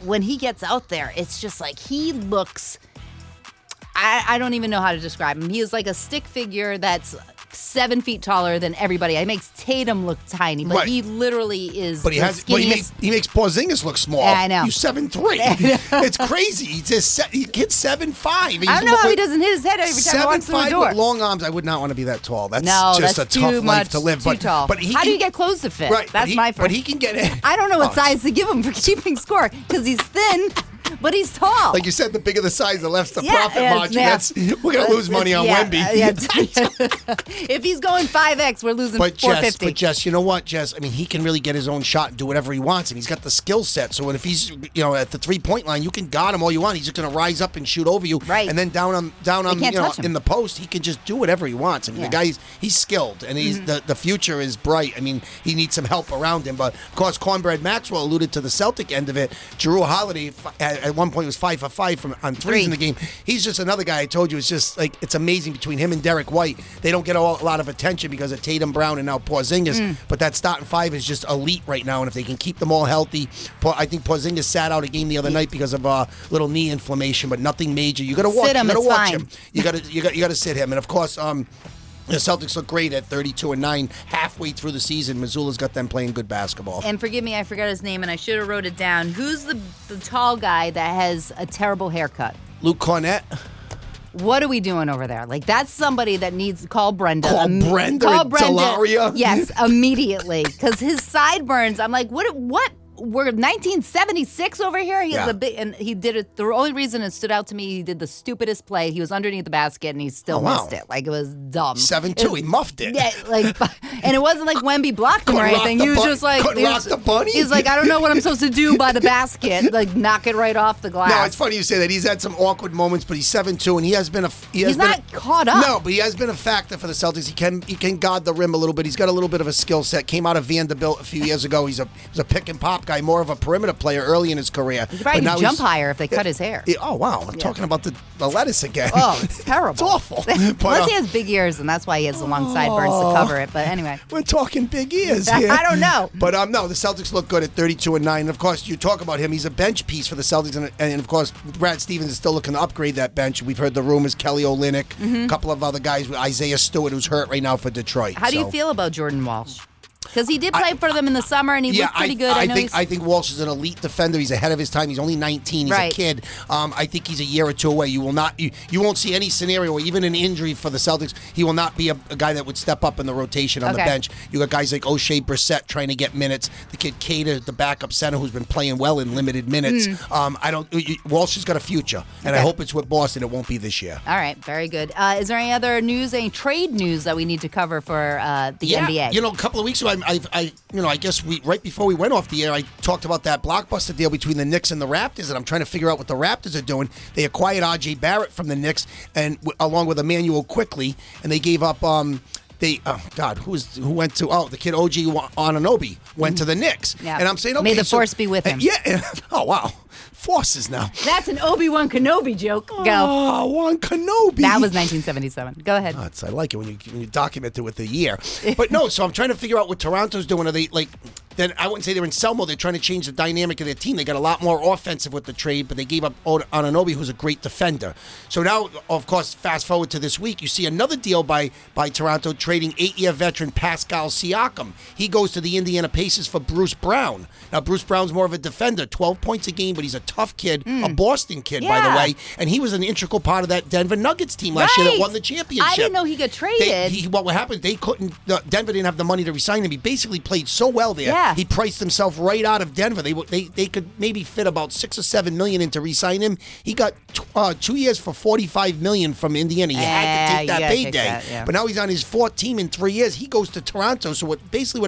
when he gets out there, it's just like he looks. I don't even know how to describe him. He is like a stick figure that's 7 feet taller than everybody. It makes Tatum look tiny, but he literally is. But he makes Porzingis look small. Yeah, I know. He's 7'3". It's crazy. He gets 7'5". I don't know how he doesn't hit his head every time he walks through the door. 7'5" with long arms. I would not want to be that tall. That's that's a tough life to live. Too tall. But how do you get clothes to fit? Right. That's my first. But he can get it. I don't know what size to give him for keeping score because he's thin. But he's tall. Like you said, the bigger the size, the less the profit margin. We're going to lose money on Wemby. If he's going 5X, we're losing $450. But Jess, you know what, Jess? I mean, he can really get his own shot and do whatever he wants, and he's got the skill set. So if he's at the 3-point line, you can guard him all you want. He's just going to rise up and shoot over you. Right. And then down on in the post, he can just do whatever he wants. I mean, the guy, he's skilled, and he's the future is bright. I mean, he needs some help around him. But, of course, Cornbread Maxwell alluded to the Celtic end of it. Jrue Holiday, at one point, was 5 for 5 on threes in the game. He's just another guy. I told you, it's just like it's amazing between him and Derek White. They don't get a lot of attention because of Tatum, Brown, and now Porzingis. But that starting five is just elite right now. And if they can keep them all healthy, I think Porzingis sat out a game the other night because of little knee inflammation, but nothing major. You got to watch. Sit him, you got to watch fine. him. You got to sit him. And of course, the Celtics look great at 32-9 halfway through the season. Missoula's got them playing good basketball. And forgive me, I forgot his name, and I should have wrote it down. Who's the tall guy that has a terrible haircut? Luke Cornett. What are we doing over there? Like, that's somebody that needs to call Brenda. Call Brenda Delaria? Yes, immediately. Because his sideburns, I'm like, what? We're 1976 over here. He has a big, and he did it. The only reason it stood out to me, he did the stupidest play. He was underneath the basket and he still missed it. Like, it was dumb. 7-2, he muffed it. Yeah, and it wasn't like Wemby blocked him or anything. He was just like, he's like, I don't know what I'm supposed to do by the basket. Like, knock it right off the glass. No, it's funny you say that. He's had some awkward moments, but he's 7-2, and he has been he's not caught up. No, but he has been a factor for the Celtics. He can guard the rim a little bit. He's got a little bit of a skill set. Came out of Vanderbilt a few years ago. He was a pick and pop guy, more of a perimeter player early in his career. He could probably jump higher if they cut his hair. Oh, wow. I'm talking about the lettuce again. Oh, it's terrible. It's awful. Plus, he has big ears, and that's why he has the long sideburns to cover it. But anyway. We're talking big ears here. I don't know. But no, the Celtics look good at 32-9. And, of course, you talk about him. He's a bench piece for the Celtics. And of course, Brad Stevens is still looking to upgrade that bench. We've heard the rumors, Kelly Olynyk, a couple of other guys, Isaiah Stewart, who's hurt right now for Detroit. How do you feel about Jordan Walsh? Because he did play for them in the summer, and he looked pretty good. I think Walsh is an elite defender. He's ahead of his time. He's only 19. He's a kid. I think he's a year or two away. You won't see any scenario where even an injury for the Celtics, he will not be a guy that would step up in the rotation on the bench. You got guys like O'Shea Brissett trying to get minutes. The kid Cater, the backup center, who's been playing well in limited minutes. Walsh has got a future, and I hope it's with Boston. It won't be this year. All right, very good. Is there any other news, any trade news that we need to cover for the NBA? A couple of weeks ago, I guess right before we went off the air, I talked about that blockbuster deal between the Knicks and the Raptors, and I'm trying to figure out what the Raptors are doing. They acquired R.J. Barrett from the Knicks, and along with Emmanuel Quickly, and they gave up. Who went to the kid OG Anunoby went to the Knicks, and I'm saying, okay, may the force be with him. Yeah. Oh wow. Forces now. That's an Obi-Wan Kenobi joke. Go. Oh, Wan Kenobi. That was 1977. Go ahead. I like it when you document it with the year. But no, so I'm trying to figure out what Toronto's doing. Are they then I wouldn't say they're in sell mode. They're trying to change the dynamic of their team. They got a lot more offensive with the trade, but they gave up Anunoby, who's a great defender. So now, of course, fast forward to this week, you see another deal by Toronto trading 8-year veteran Pascal Siakam. He goes to the Indiana Pacers for Bruce Brown. Now, Bruce Brown's more of a defender, 12 points a game, but he's a tough kid, a Boston kid, by the way, and he was an integral part of that Denver Nuggets team last year that won the championship. I didn't know he got traded. What happened, Denver didn't have the money to re-sign him. He basically played so well there. Yeah. He priced himself right out of Denver. They could maybe fit about $6 or $7 million in to re-sign him. He got 2 years for $45 million from Indiana. He had to take that payday. But now he's on his fourth team in 3 years. He goes to Toronto. So what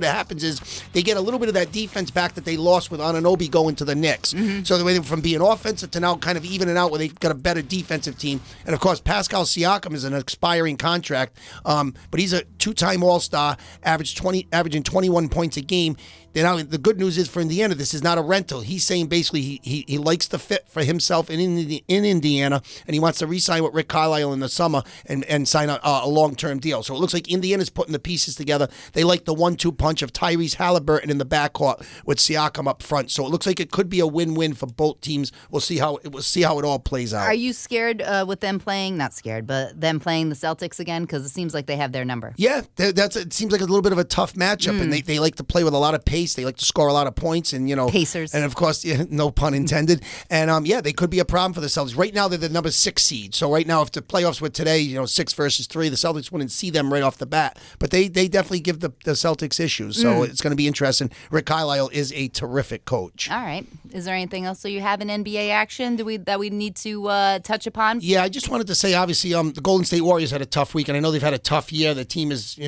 happens is they get a little bit of that defense back that they lost with Anunoby going to the Knicks. Mm-hmm. So they went from being offensive to now kind of evening out where they've got a better defensive team. And of course, Pascal Siakam is an expiring contract, but he's a two-time All-Star, averaging 21 points a game. Now, the good news is for Indiana, this is not a rental. He's saying basically he likes the fit for himself in Indiana, and he wants to re-sign with Rick Carlisle in the summer and sign a long-term deal. So it looks like Indiana's putting the pieces together. They like the 1-2 punch of Tyrese Halliburton in the backcourt with Siakam up front. So it looks like it could be a win-win for both teams. We'll see how it all plays out. Are you scared with them playing? Not scared, but them playing the Celtics again, because it seems like they have their number. Yeah, it seems like a little bit of a tough matchup, and they like to play with a lot of pace. They like to score a lot of points, and Pacers, and of course, no pun intended. And they could be a problem for the Celtics. Right now, they're the number 6 seed. So right now, if the playoffs were today, 6 versus 3, the Celtics wouldn't see them right off the bat. But they definitely give the Celtics issues. So it's going to be interesting. Rick Carlisle is a terrific coach. All right. Is there anything else that you have in NBA action that we need to touch upon? Yeah, I just wanted to say, obviously, the Golden State Warriors had a tough week, and I know they've had a tough year. The team is,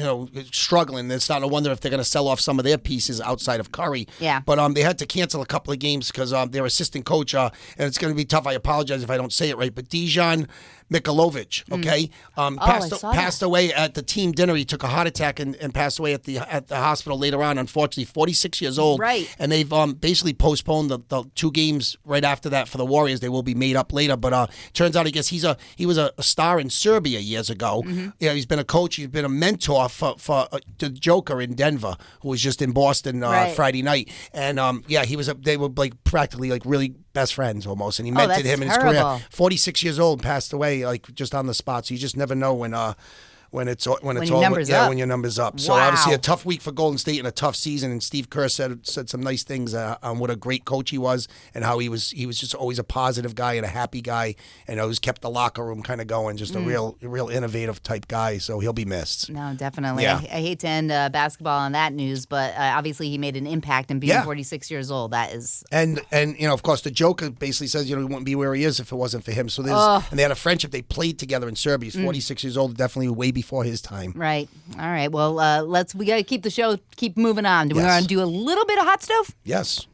struggling. They're starting to wonder if they're going to sell off some of their pieces outside of Curry. Yeah. But they had to cancel a couple of games because their assistant coach, and it's going to be tough. I apologize if I don't say it right, but Dejan Mikhailovic, okay, passed away at the team dinner. He took a heart attack and passed away at the hospital later on. Unfortunately, 46 years old. Right. And they've basically postponed the 2 games right after that for the Warriors. They will be made up later. But turns out, I guess he was a star in Serbia years ago. Mm-hmm. He's been a coach. He's been a mentor for the Joker in Denver, who was just in Boston Friday night. And they were like practically like really best friends almost, and he mentored him in his career. 46 years old, passed away like just on the spot. So you just never know when your number's up. So obviously a tough week for Golden State and a tough season. And Steve Kerr said some nice things on what a great coach he was and how he was just always a positive guy and a happy guy, and always kept the locker room kind of going. Just a real innovative type guy. So he'll be missed. No, definitely. Yeah. I hate to end basketball on that news, but obviously he made an impact in being 46 years old. That is and of course the Joker basically says he wouldn't be where he is if it wasn't for him. So and they had a friendship. They played together in Serbia. He's 46 years old, definitely way before his time. Right. All right. Well, we got to keep the show moving on. Do we want to do a little bit of hot stove? Yes.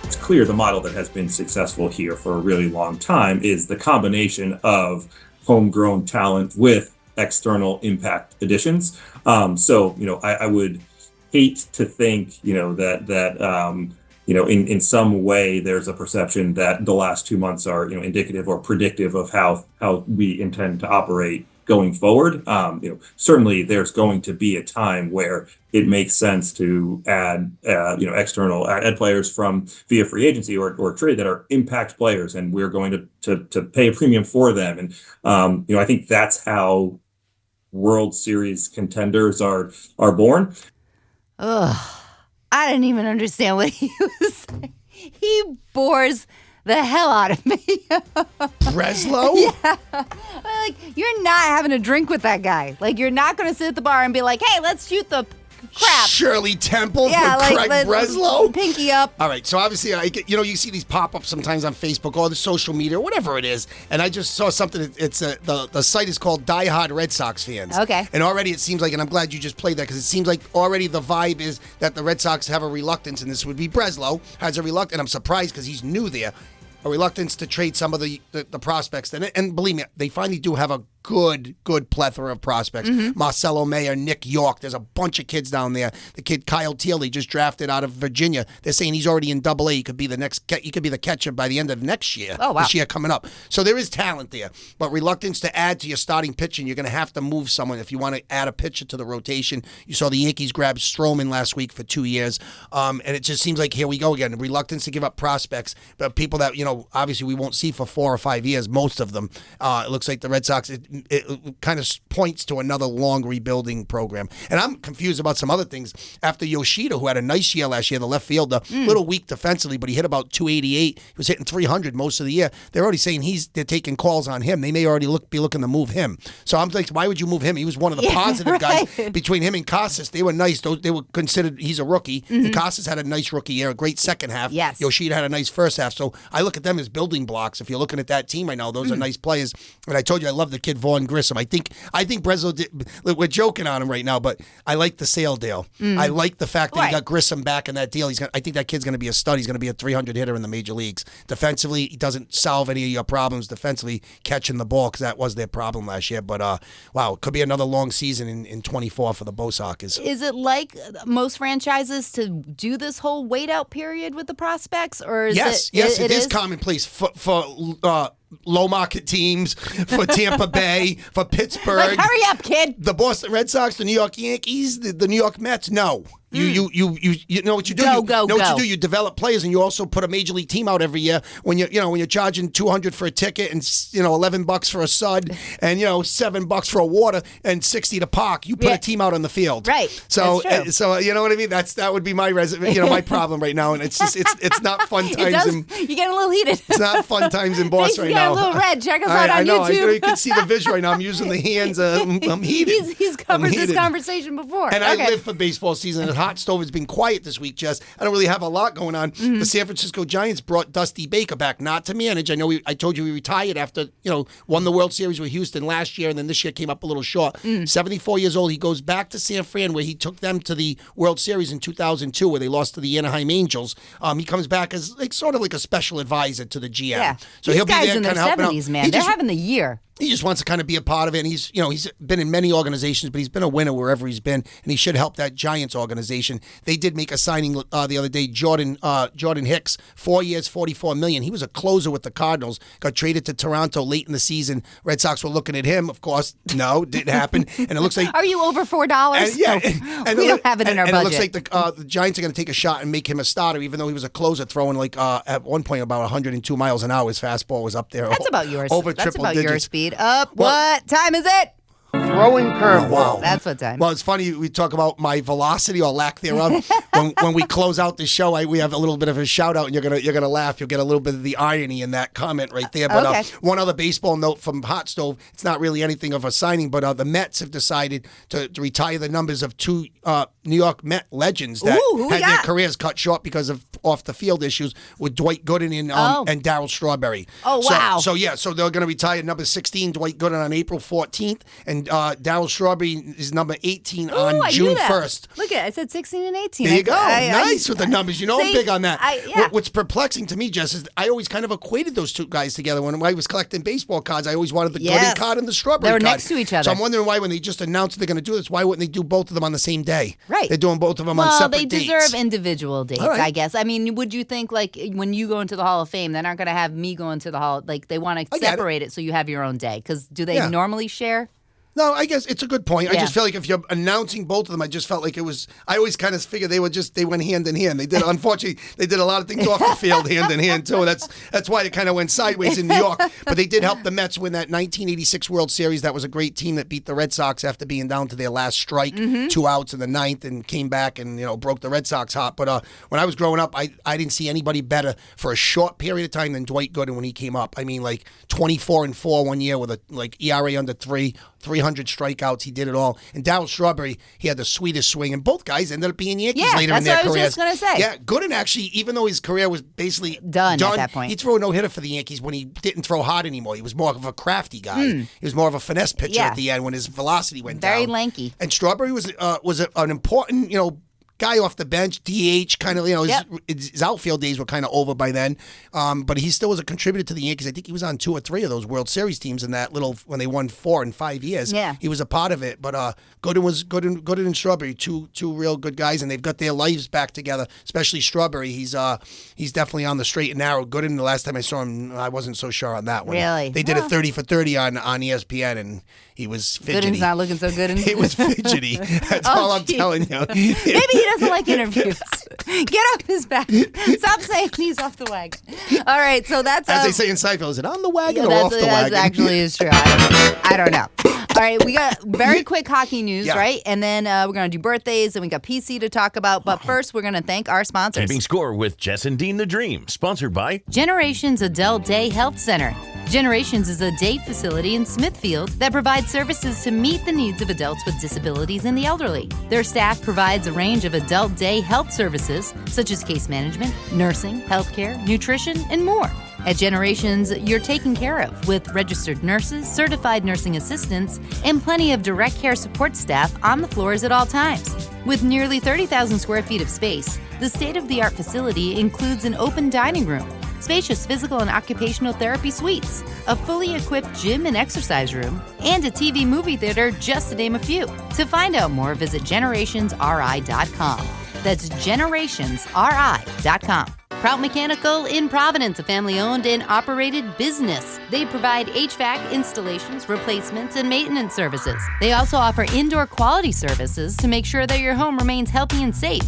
It's clear the model that has been successful here for a really long time is the combination of homegrown talent with external impact additions. I would hate to think, that in some way there's a perception that the last 2 months are, indicative or predictive of how we intend to operate going forward. Certainly there's going to be a time where it makes sense to add, external players from via free agency or trade that are impact players, and we're going to pay a premium for them. And, I think that's how World Series contenders are born. Ugh. I didn't even understand what he was saying. He bores the hell out of me. Breslow? Yeah. Like, you're not having a drink with that guy. Like, you're not going to sit at the bar and be like, hey, let's shoot the crap. Shirley Temple Yeah, for like, Craig Breslow? Pinky up. All right, so obviously, you see these pop-ups sometimes on Facebook or the social media, whatever it is, and I just saw something. It's the site is called Die Hard Red Sox Fans. Okay. And already it seems like, and I'm glad you just played that because it seems like already the vibe is that the Red Sox have a reluctance, and this would be Breslow has a reluctance, and I'm surprised because he's new there, a reluctance to trade some of the prospects. And believe me, they finally do have a good plethora of prospects. Marcelo Mayer, Nick York. There's a bunch of kids down there. The kid Kyle Teal, they just drafted out of Virginia. They're saying he's already in Double A. He could be the catcher by the end of next year. Oh, wow. This year coming up. So there is talent there, but reluctance to add to your starting pitching. You're going to have to move someone if you want to add a pitcher to the rotation. You saw the Yankees grab Stroman last week for 2 years, and it just seems like here we go again. Reluctance to give up prospects, but people that obviously we won't see for 4 or 5 years. Most of them. It looks like the Red Sox. It kind of points to another long rebuilding program. And I'm confused about some other things. After Yoshida, who had a nice year last year, the left fielder, little weak defensively, but he hit about 288. He was hitting 300 most of the year. They're already saying they're taking calls on him. They may already be looking to move him. So I'm like, why would you move him? He was one of the positive guys. Between him and Casas, they were nice. They were considered, he's a rookie. And Casas had a nice rookie year, a great second half. Yes. Yoshida had a nice first half. So I look at them as building blocks. If you're looking at that team right now, those are nice players. And I told you I love the kid Vaughn Grissom. I think Breslow we're joking on him right now, but I like the sale deal. I like the fact that he got Grissom back in that deal. I think that kid's going to be a stud. He's going to be a 300 hitter in the major leagues. Defensively, he doesn't solve any of your problems defensively catching the ball because that was their problem last year. But wow, it could be another long season in 24 for the Bo Sockers. Is it like most franchises to do this whole wait out period with the prospects, or is Yes, it is commonplace for low market teams, for Tampa Bay, for Pittsburgh. Like, hurry up, kid. The Boston Red Sox, the New York Yankees, the New York Mets. No. You know what you do. Go. What you do. You develop players, and you also put a major league team out every year. When you're charging $200 for a ticket and $11 for a sud and $7 for a water and $60 to park, you put a team out on the field. Right. So you know what I mean. That would be my my problem right now, and it's just it's not fun times. You're getting a little heated. It's not fun times in Boston right now. A little red. Check us out on YouTube. You can see the visual right now. I'm using the hands. I'm heated. He's covered this conversation before. And I live for baseball season. And Hot Stove has been quiet this week, Jess. I don't really have a lot going on. The San Francisco Giants brought Dusty Baker back, not to manage. I know I told you he retired after won the World Series with Houston last year, and then this year came up a little short. 74 years old. He goes back to San Fran, where he took them to the World Series in 2002, where they lost to the Anaheim Angels. He comes back as sort of like a special advisor to the GM. Yeah. So These he'll be guys there in their kind of helping 70s, out. man. They're having the year. He just wants to kind of be a part of it, and he's been in many organizations, but he's been a winner wherever he's been, and he should help that Giants organization. They did make a signing the other day, Jordan Hicks, 4 years, $44 million. He was a closer with the Cardinals, got traded to Toronto late in the season. Red Sox were looking at him, of course. No, didn't happen, and it looks like Are you over $4? And we don't have it in our budget. And it looks like the Giants are going to take a shot and make him a starter, even though he was a closer, throwing at one point about 102 miles an hour. His fastball was up there. That's about yours. Over That's triple about digits. your speed. What time is it? Throwing curveball. Wow. That's what time. Well, it's funny we talk about my velocity or lack thereof. when we close out the show, we have a little bit of a shout out, and you're gonna laugh. You'll get a little bit of the irony in that comment right there. But one other baseball note from Hot Stove. It's not really anything of a signing, but the Mets have decided to retire the numbers of two New York Met legends that had their careers cut short because of off the field issues with Dwight Gooden and Darryl Strawberry. Oh wow! So they're going to retire number 16, Dwight Gooden, on April 14th, and Darryl Strawberry is number 18 on June 1st. Look at it. I said 16 and 18. There you go. Nice with the numbers. I'm big on that. Yeah. What's perplexing to me, Jess, is I always kind of equated those two guys together. When I was collecting baseball cards, I always wanted the Gooden card and the Strawberry card. They were next to each other. So I'm wondering why, when they just announced they're going to do this, why wouldn't they do both of them on the same day? Right. They're doing both of them on separate dates. Well, they deserve individual dates, right. I guess. I mean, would you think, like, when you go into the Hall of Fame, they're not going to have me go into the Hall, like, they want to separate it so you have your own day. Because do they normally share? No, I guess it's a good point. I Yeah. just feel like if you're announcing both of them, I just felt like it was. I always kind of figured they went hand in hand. They did. Unfortunately, they did a lot of things off the field hand in hand too. That's why it kind of went sideways in New York. But they did help the Mets win that 1986 World Series. That was a great team that beat the Red Sox after being down to their last strike, 2 outs in the ninth, and came back and broke the Red Sox hot. But when I was growing up, I didn't see anybody better for a short period of time than Dwight Gooden when he came up. I mean, like 24-4 one year with a ERA under 3. 300 strikeouts. He did it all. And Darryl Strawberry, he had the sweetest swing. And both guys ended up being Yankees later in their careers. Yeah, that's what I was just going to say. Yeah, Gooden actually, even though his career was basically done at that point, he threw a no-hitter for the Yankees when he didn't throw hard anymore. He was more of a crafty guy. He was more of a finesse pitcher at the end when his velocity went down. Very lanky. And Strawberry was an important, guy off the bench, DH, kind of, his outfield days were kind of over by then. But he still was a contributor to the Yankees. I think he was on 2 or 3 of those World Series teams in that when they won 4 in 5 years. Yeah. He was a part of it. But Gooden and Strawberry, two real good guys, and they've got their lives back together, especially Strawberry. He's definitely on the straight and narrow. Gooden, the last time I saw him, I wasn't so sure on that one. Really? They did a 30 for 30 on ESPN, and he was fidgety. Gooden's not looking so good. He was fidgety. That's all I'm telling you. Maybe he doesn't like interviews. Get off his back. Stop saying he's off the wagon. All right, so that's... As they say in Seinfeld, is it on the wagon or off the That wagon? actually is true. I don't know. All right, we got very quick hockey news, right? And then we're going to do birthdays, and we got PC to talk about. But first, we're going to thank our sponsors. Keeping score with Jess and Dean the Dream, sponsored by Generations Adult Day Health Center. Generations is a day facility in Smithfield that provides services to meet the needs of adults with disabilities and the elderly. Their staff provides a range of adult day health services, such as case management, nursing, healthcare, nutrition, and more. At Generations, you're taken care of with registered nurses, certified nursing assistants, and plenty of direct care support staff on the floors at all times. With nearly 30,000 square feet of space, the state-of-the-art facility includes an open dining room, spacious physical and occupational therapy suites, a fully equipped gym and exercise room, and a TV movie theater, just to name a few. To find out more, visit generationsri.com. That's generationsri.com. Prout Mechanical in Providence, a family-owned and operated business. They provide HVAC installations, replacements, and maintenance services. They also offer indoor quality services to make sure that your home remains healthy and safe.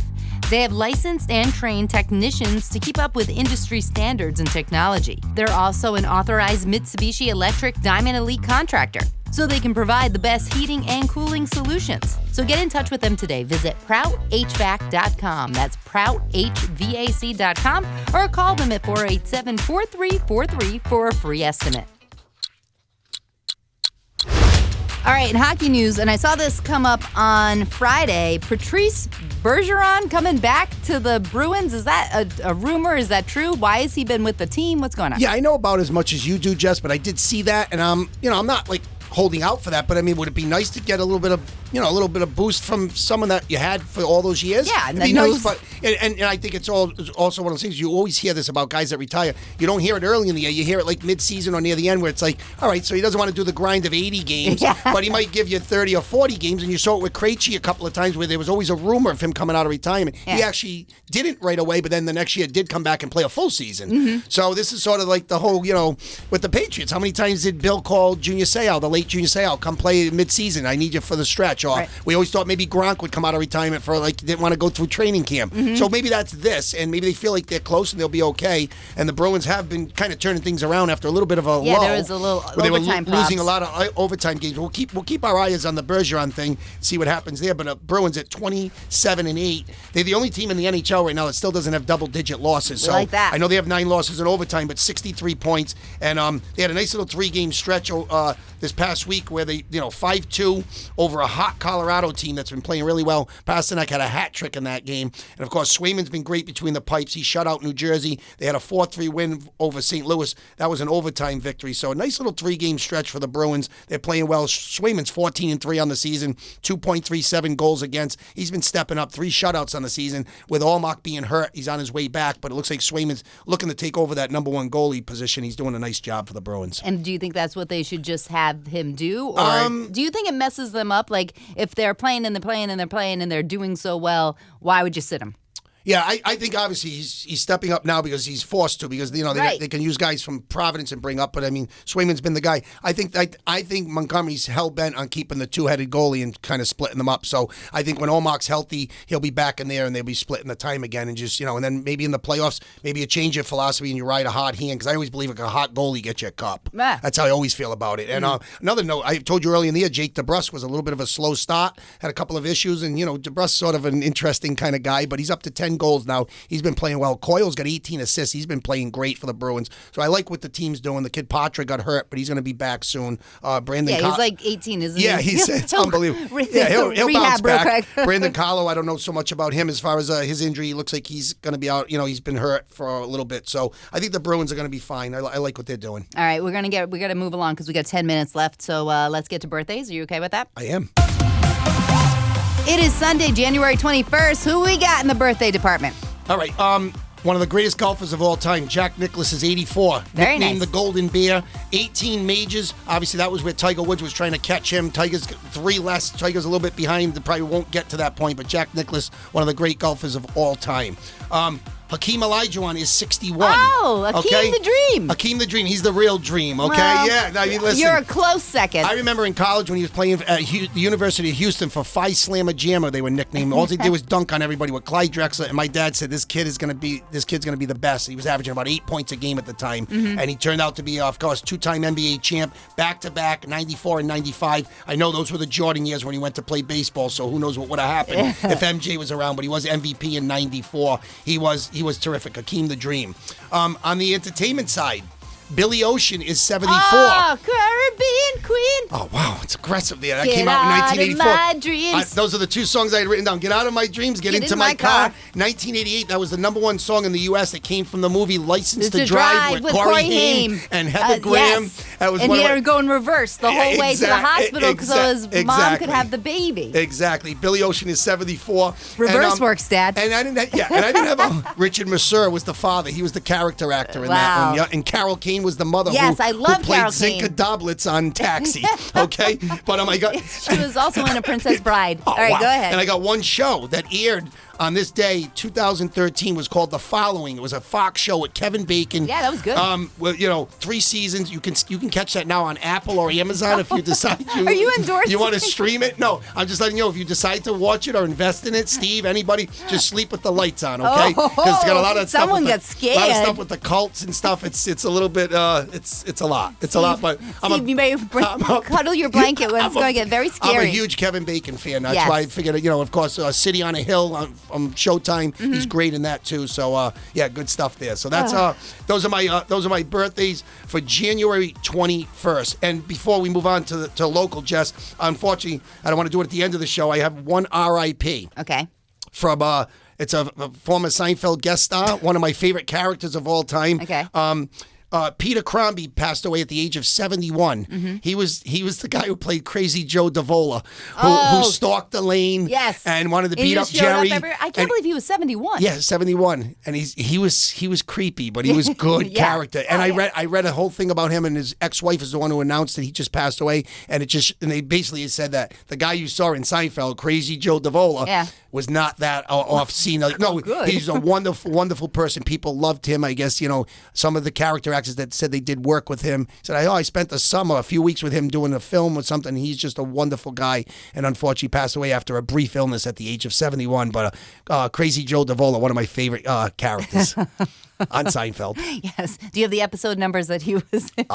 They have licensed and trained technicians to keep up with industry standards and technology. They're also an authorized Mitsubishi Electric Diamond Elite contractor, so they can provide the best heating and cooling solutions. So get in touch with them today. Visit ProutHVAC.com. That's ProutHVAC.com, or call them at 487-4343 for a free estimate. All right, in hockey news, and I saw this come up on Friday, Patrice Bergeron coming back to the Bruins. Is that a rumor? Is that true? Why has he been with the team? What's going on? Yeah, I know about as much as you do, Jess, but I did see that, and I'm not like holding out for that, but I mean, would it be nice to get a little bit of boost from someone that you had for all those years? Yeah, it'd be nice, but and I think it's also one of those things. You always hear this about guys that retire. You don't hear it early in the year. You hear it like mid-season or near the end, where it's like, all right, so he doesn't want to do the grind of 80 games, but he might give you 30 or 40 games. And you saw it with Krejci a couple of times, where there was always a rumor of him coming out of retirement. Yeah. He actually didn't right away, but then the next year did come back and play a full season. Mm-hmm. So this is sort of like the whole, with the Patriots. How many times did Bill call Junior Seau, the late Junior Seau, come play mid-season? I need you for the stretch. Or we always thought maybe Gronk would come out of retirement for didn't want to go through training camp. Mm-hmm. So maybe that's this, and maybe they feel like they're close and they'll be okay. And the Bruins have been kind of turning things around after a little bit of a lull. Yeah, there was a little overtime props. Losing a lot of overtime games. We'll keep our eyes on the Bergeron thing, see what happens there. But Bruins at 27-8. They're the only team in the NHL right now that still doesn't have double-digit losses. So like that. I know they have 9 losses in overtime, but 63 points. And they had a nice little 3-game stretch this past week where they 5-2 over a hot Colorado team that's been playing really well. Pasternak had a hat trick in that game. And, of course, Swayman's been great between the pipes. He shut out New Jersey. They had a 4-3 win over St. Louis. That was an overtime victory. So a nice little 3-game stretch for the Bruins. They're playing well. Swayman's 14-3 on the season, 2.37 goals against. He's been stepping up, 3 shutouts on the season. With Allmark being hurt, he's on his way back. But it looks like Swayman's looking to take over that number 1 goalie position. He's doing a nice job for the Bruins. And do you think that's what they should just have him do? Or do you think it messes them up? Like, if they're playing and they're playing and they're playing and they're doing so well, why would you sit him? Yeah, I think obviously he's stepping up now because he's forced to, because they can use guys from Providence and bring up, but I mean Swayman's been the guy. I think Montgomery's hell bent on keeping the two-headed goalie and kind of splitting them up. So I think when Omach's healthy, he'll be back in there and they'll be splitting the time again, and just and then maybe in the playoffs, maybe you change your philosophy and you ride a hot hand, because I always believe a hot goalie gets you a cup. That's how I always feel about it. And another note, I told you earlier in the year, Jake DeBrusk was a little bit of a slow start, had a couple of issues, and DeBrusk's sort of an interesting kind of guy, but he's up to 10 goals now. He's been playing well. Coyle's got 18 assists. He's been playing great for the Bruins. So I like what the team's doing. The kid Patra got hurt, but he's going to be back soon. Brandon, he's like 18, isn't he? Yeah, it's unbelievable. He'll bounce back. Brandon Carlo, I don't know so much about him as far as his injury. He looks like he's going to be out. He's been hurt for a little bit. So I think the Bruins are going to be fine. I like what they're doing. All right, we got to move along because we got 10 minutes left. So let's get to birthdays. Are you okay with that? I am. It is Sunday, January 21st. Who we got in the birthday department? All right. One of the greatest golfers of all time, Jack Nicklaus, is 84. Very nicknamed nice. the Golden Bear. 18 majors. Obviously, that was where Tiger Woods was trying to catch him. Tiger's 3 less. Tiger's a little bit behind. They probably won't get to that point. But Jack Nicklaus, one of the great golfers of all time. Hakeem Olajuwon is 61. Oh, Hakeem the Dream. Hakeem the Dream. He's the real dream, okay? Well, yeah. I mean, listen. You're a close second. I remember in college when he was playing at the University of Houston for Phi Slamma Jammer, they were nicknamed. All he did was dunk on everybody with Clyde Drexler, and my dad said this kid's gonna be the best. He was averaging about 8 points a game at the time, and he turned out to be, of course, 2-time NBA champ, back-to-back, 94 and 95. I know those were the Jordan years when he went to play baseball, so who knows what would have happened if MJ was around, but he was MVP in 94. He was terrific. Hakeem the Dream. On the entertainment side, Billy Ocean is 74. Oh, Caribbean Queen. Oh, wow. It's aggressive there. That Get came out in out 1984. of my dreams. Those are the 2 songs I had written down. Get out of my dreams, get into my car. 1988, that was the #1 song in the U.S. that came from the movie License to Drive with Corey Haim and Heather Graham. Yes. That was and one he of had to go in reverse the whole way to the hospital so his mom could have the baby. Exactly. Billy Ocean is 74. Reverse works, Dad. And I didn't have Richard Mercer was the father. He was the character actor in that one. Yeah. And Carol Kane was the mother I love who played Carol Zinka Kane. Doblitz on Taxi. Okay? But oh my God. She was also in A Princess Bride. All right, go ahead. And I got one show that aired on this day, 2013, was called The Following. It was a Fox show with Kevin Bacon. Yeah, that was good. Well, 3 seasons. You can catch that now on Apple or Amazon if you decide to. Are you endorsing? You want to stream it? No, I'm just letting you know if you decide to watch it or invest in it. Steve, anybody, just sleep with the lights on, okay? Because it's got a lot of stuff. Someone gets scared. A lot of stuff with the cults and stuff. It's a little bit. It's a lot. It's a lot. But Steve, you may cuddle your blanket when it's going to get very scary. I'm a huge Kevin Bacon fan. That's why I figured, of course, City on a Hill on Showtime. He's great in that too. So good stuff there. So that's those are my birthdays for January 21st. And before we move on to local, Jess, unfortunately, I don't want to do it at the end of the show. I have one RIP. Okay. From it's a former Seinfeld guest star, one of my favorite characters of all time. Okay. Peter Crombie passed away at the age of 71. Mm-hmm. He was the guy who played Crazy Joe Davola, who stalked Elaine and wanted to beat up Jerry. I can't believe he was 71. Yeah, 71, and he was creepy, but he was good character. And I read a whole thing about him, and his ex-wife is the one who announced that he just passed away. And they basically said that the guy you saw in Seinfeld, Crazy Joe Davola, was not that off-scene. No, he's a wonderful, wonderful person. People loved him. I guess some of the character actors that said they did work with him said, I spent the summer, a few weeks with him doing a film or something. He's just a wonderful guy, and unfortunately passed away after a brief illness at the age of 71. But Crazy Joe Davola, one of my favorite characters on Seinfeld. Yes. Do you have the episode numbers that he was in?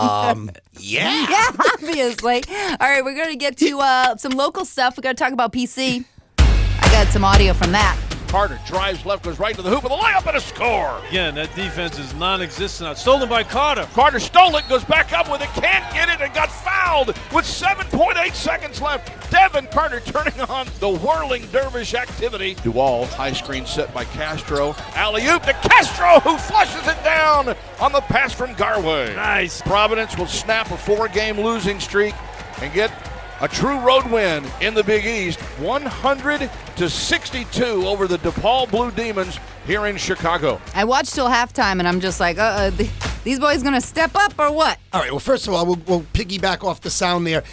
Yeah. Yeah, obviously. All right, we're going to get to some local stuff. We're going to talk about PC. I got some audio from that. Carter drives left, goes right to the hoop with a layup and a score. Again, that defense is non-existent. Stolen by Carter. Carter stole it, goes back up with it, can't get it, and got fouled with 7.8 seconds left. Devin Carter turning on the whirling dervish activity. Duval, high screen set by Castro. Alley-oop to Castro, who flushes it down on the pass from Garway. Nice. Providence will snap a 4-game losing streak and get a true road win in the Big East, 100-62 over the DePaul Blue Demons here in Chicago. I watched till halftime, and I'm just like, the These boys going to step up or what? All right, well, first of all, we'll piggyback off the sound there.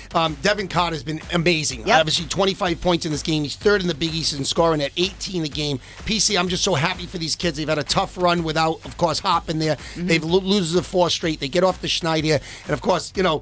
Devin Carter's been amazing. Yep. Obviously, 25 points in this game. He's third in the Big East in scoring at 18 a game. PC, I'm just so happy for these kids. They've had a tough run without, of course, Hop in there. They've loses of 4 straight. They get off the schneid here. And, of course, you know,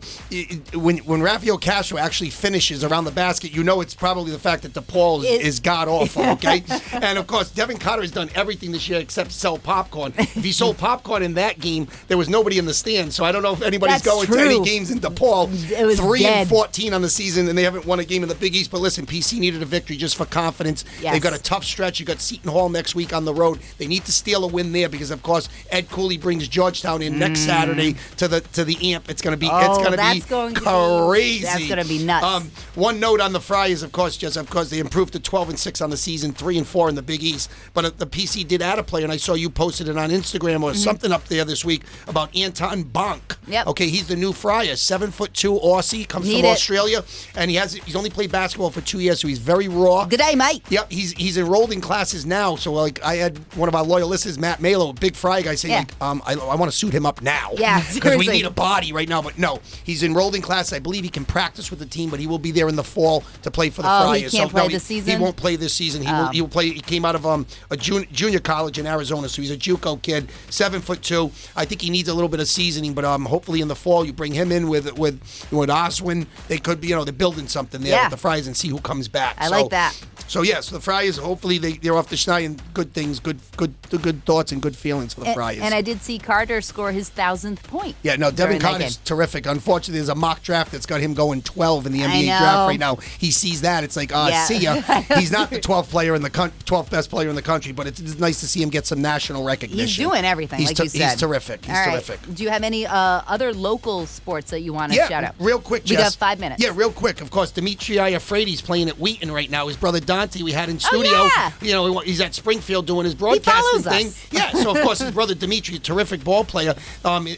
when Rafael Castro actually finishes around the basket, you know it's probably the fact that DePaul is god-awful, okay? And, of course, Devin Carter has done everything this year except sell popcorn. If he sold popcorn in that game, there was nobody in the stands. So I don't know if anybody's going to any games in DePaul. It was 3-14 on the season, and they haven't won a game in the Big East. But listen, PC needed a victory just for confidence. Yes. They've got a tough stretch. You got Seton Hall next week on the road. They need to steal a win there because, of course, Ed Cooley brings Georgetown in next Saturday to the AMP. It's going to be crazy. That's going to be nuts. One note on the Friars, of course, Jess. Of course, they improved to 12-6 on the season, 3-4 in the Big East. But the PC did add a player, and I saw you posted it on Instagram or something up there this week about Anton Bonk. Yep. Okay, he's the new Friar, 7'2" Aussie, comes from Australia, and he's only played basketball for 2 years, so he's very raw. Good day, mate. Yep, he's enrolled in classes now. So like I had one of our loyal listeners, Matt Malo, a big Friar guy, saying I want to suit him up now. Yeah, because we need a body right now. But no, he's enrolled in classes. I believe he can practice with the team, but he will be there in the fall to play for the Friars. He can't play this season? He won't play this season. He will play. He came out of a junior college in Arizona, so he's a JUCO kid, 7'2". I think he needs a little bit of seasoning, but hopefully in the fall you bring him in with Oswin. They could be, they're building something there with the Friars and see who comes back. I like that. So the Friars, hopefully they're off the schneid and good things, good thoughts and good feelings for the Friars. And I did see Carter score his 1,000th point. Yeah, no, Devin Carter's terrific. Unfortunately, there's a mock draft that's got him going 12 in the NBA know. draft right now. He sees that. It's like, see ya. He's not the 12th best player in the country, but it's nice to see him get some national recognition. He's doing everything, like you said. He's terrific. He's terrific. Do you have any other local sports that you want to shout out? Real quick, Jess. We got 5 minutes. Yeah, real quick. Of course, Dimitri Iafredi's playing at Wheaton right now. His brother Dante, we had in studio. He's at Springfield doing his broadcasting thing. Yeah, so of course his brother Dimitri, a terrific ball player.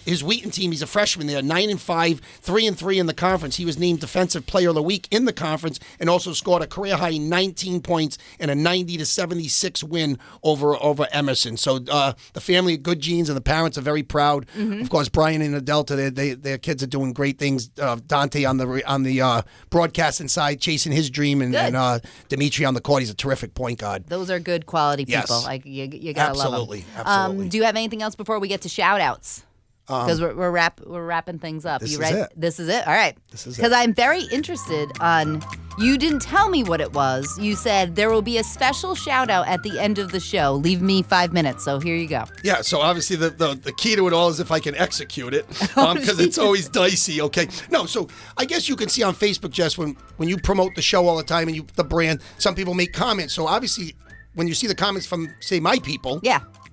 His Wheaton team, he's a freshman there, 9-5, 3-3 in the conference. He was named Defensive Player of the Week in the conference and also scored a career high 19 points and a 90-76 win over Emerson. So the family, good genes, and the parents are very proud. Of course, Brian and Adelta, their kids are doing great things. Dante on the broadcasting side, chasing his dream, and Dimitri on the court. He's a terrific point guard. Those are good quality people. Yes. Like you gotta love them. Absolutely. Do you have anything else before we get to shout outs? Because we're wrapping things up. You ready? This is it? All right. This is it. Because I'm very interested on, you didn't tell me what it was. You said there will be a special shout out at the end of the show. Leave me 5 minutes. So here you go. Yeah, so obviously the key to it all is if I can execute it, because it's always dicey, okay? No, so I guess you can see on Facebook, Jess, when you promote the show all the time and the brand, some people make comments. So obviously when you see the comments from, say, my people,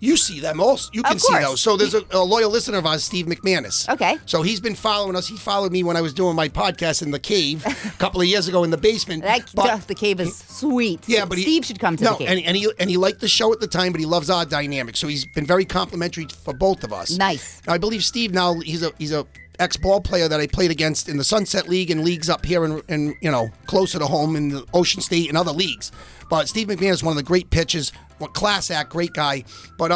you see them also. You can see those. So there's a loyal listener of ours, Steve McManus. Okay. So he's been following us. He followed me when I was doing my podcast in the cave a couple of years ago in the basement. The cave is sweet. Yeah, but Steve should come to the cave. And he liked the show at the time, but he loves our dynamic. So he's been very complimentary for both of us. Nice. Now, I believe Steve now he's a ex-ball player that I played against in the Sunset League and leagues up here and closer to home in the Ocean State and other leagues. But Steve McMahon is one of the great pitchers, class act, great guy. But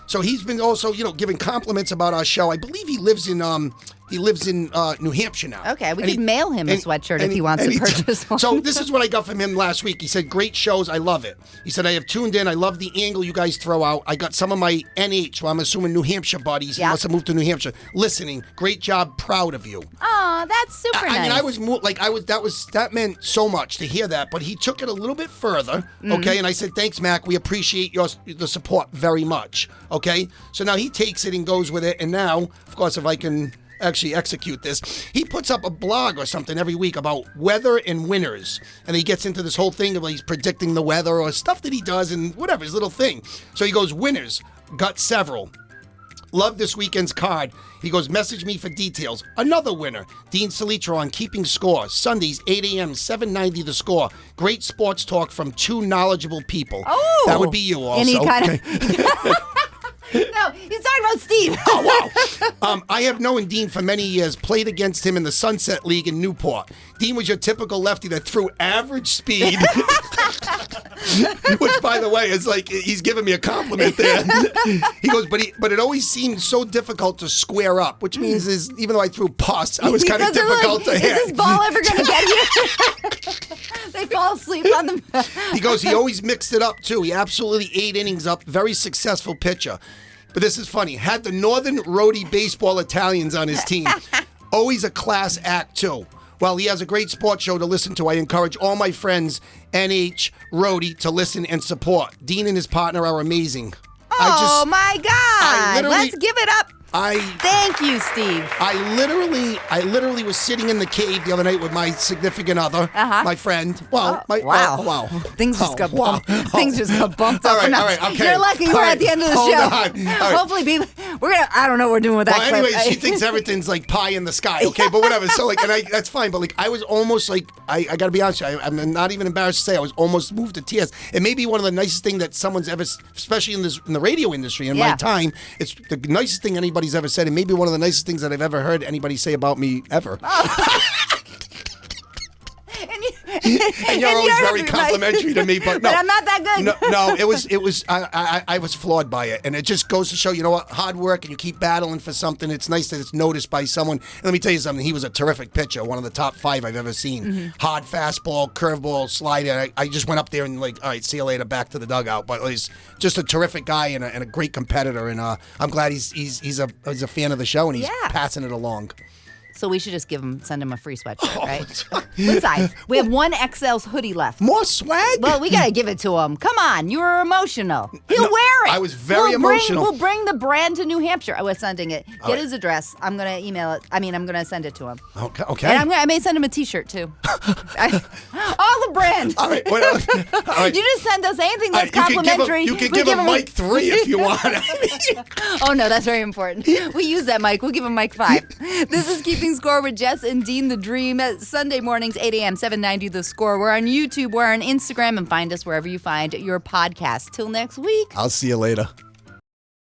so he's been also giving compliments about our show. I believe he lives in New Hampshire now. Okay, we could mail him a sweatshirt if he wants to purchase one. So this is what I got from him last week. He said, great shows, I love it. He said, I have tuned in, I love the angle you guys throw out. I got some of my NH, so I'm assuming New Hampshire buddies, he must have moved to New Hampshire, listening. Great job, proud of you. Oh, that's super nice. I mean, that meant so much to hear that, but he took it a little bit further, okay? And I said, thanks, Mac, we appreciate the support very much, okay? So now he takes it and goes with it, and now, of course, if I can actually execute this, he puts up a blog or something every week about weather and winners, and he gets into this whole thing of he's predicting the weather or stuff that he does and whatever, his little thing. So he goes, winners, got several. Love this weekend's card. He goes, message me for details. Another winner, Dean Salitro on Keeping Score. Sundays, 8 a.m., 790 The Score. Great sports talk from two knowledgeable people. Oh! That would be you also. And he kind of... No, he's talking about Steve. Oh, wow. I have known Dean for many years, played against him in the Sunset League in Newport. Dean was your typical lefty that threw average speed, which, by the way. It's like he's giving me a compliment there. He goes, but it always seemed so difficult to square up, which means even though I threw pus, I was kind of difficult to hit. Is this ball ever going to get here? They fall asleep on the. He goes, he always mixed it up too. He absolutely 8 innings up. Very successful pitcher. But this is funny. Had the Northern Roadie Baseball Italians on his team. Always a class act too. While he has a great sports show to listen to, I encourage all my friends, NH Roadie, to listen and support. Dean and his partner are amazing. Oh my God! Let's give it up. Thank you, Steve. I literally was sitting in the cave the other night with my significant other, my friend. Well, wow. Things just got bumped. Things just got bumped up. All right, okay. You're lucky we're at the end of the show. On. Hopefully, people, I don't know what we're doing with that. Well, anyway, she thinks everything's like pie in the sky. Okay, but whatever. So that's fine. But I was almost like, I got to be honest, I'm not even embarrassed to say I was almost moved to tears. It may be one of the nicest things that someone's ever, especially in the radio industry in my time. It's the nicest thing anybody's ever said, and maybe one of the nicest things that I've ever heard anybody say about me ever. And you're always very complimentary to me, but no. But I'm not that good. No, it was. I was flawed by it, and it just goes to show, you know what, hard work, and you keep battling for something. It's nice that it's noticed by someone. And let me tell you something. He was a terrific pitcher, one of the top 5 I've ever seen. Mm-hmm. Hard fastball, curveball, slider. I just went up there and all right, see you later, back to the dugout. But he's just a terrific guy and a great competitor, and I'm glad he's a fan of the show and he's passing it along. So we should just send him a free sweatshirt, right? What size? We have one XL's hoodie left. More swag? Well, we got to give it to him. Come on, you were emotional. He'll wear it. I was very emotional. We'll bring the brand to New Hampshire. I was sending it. Get his address. I'm going to email it. I'm going to send it to him. Okay. And I may send him a T-shirt, too. All the brand. All right. All right. You just send us anything that's complimentary. You can give him Mike 3 if you want. Oh, no, that's very important. We use that, Mike. We'll give him Mike 5. This is Keeping Score with Jess and Dean the Dream. Sunday mornings, 8 a.m., 790 The Score. We're on YouTube, we're on Instagram, and find us wherever you find your podcast. Till next week. I'll see you later.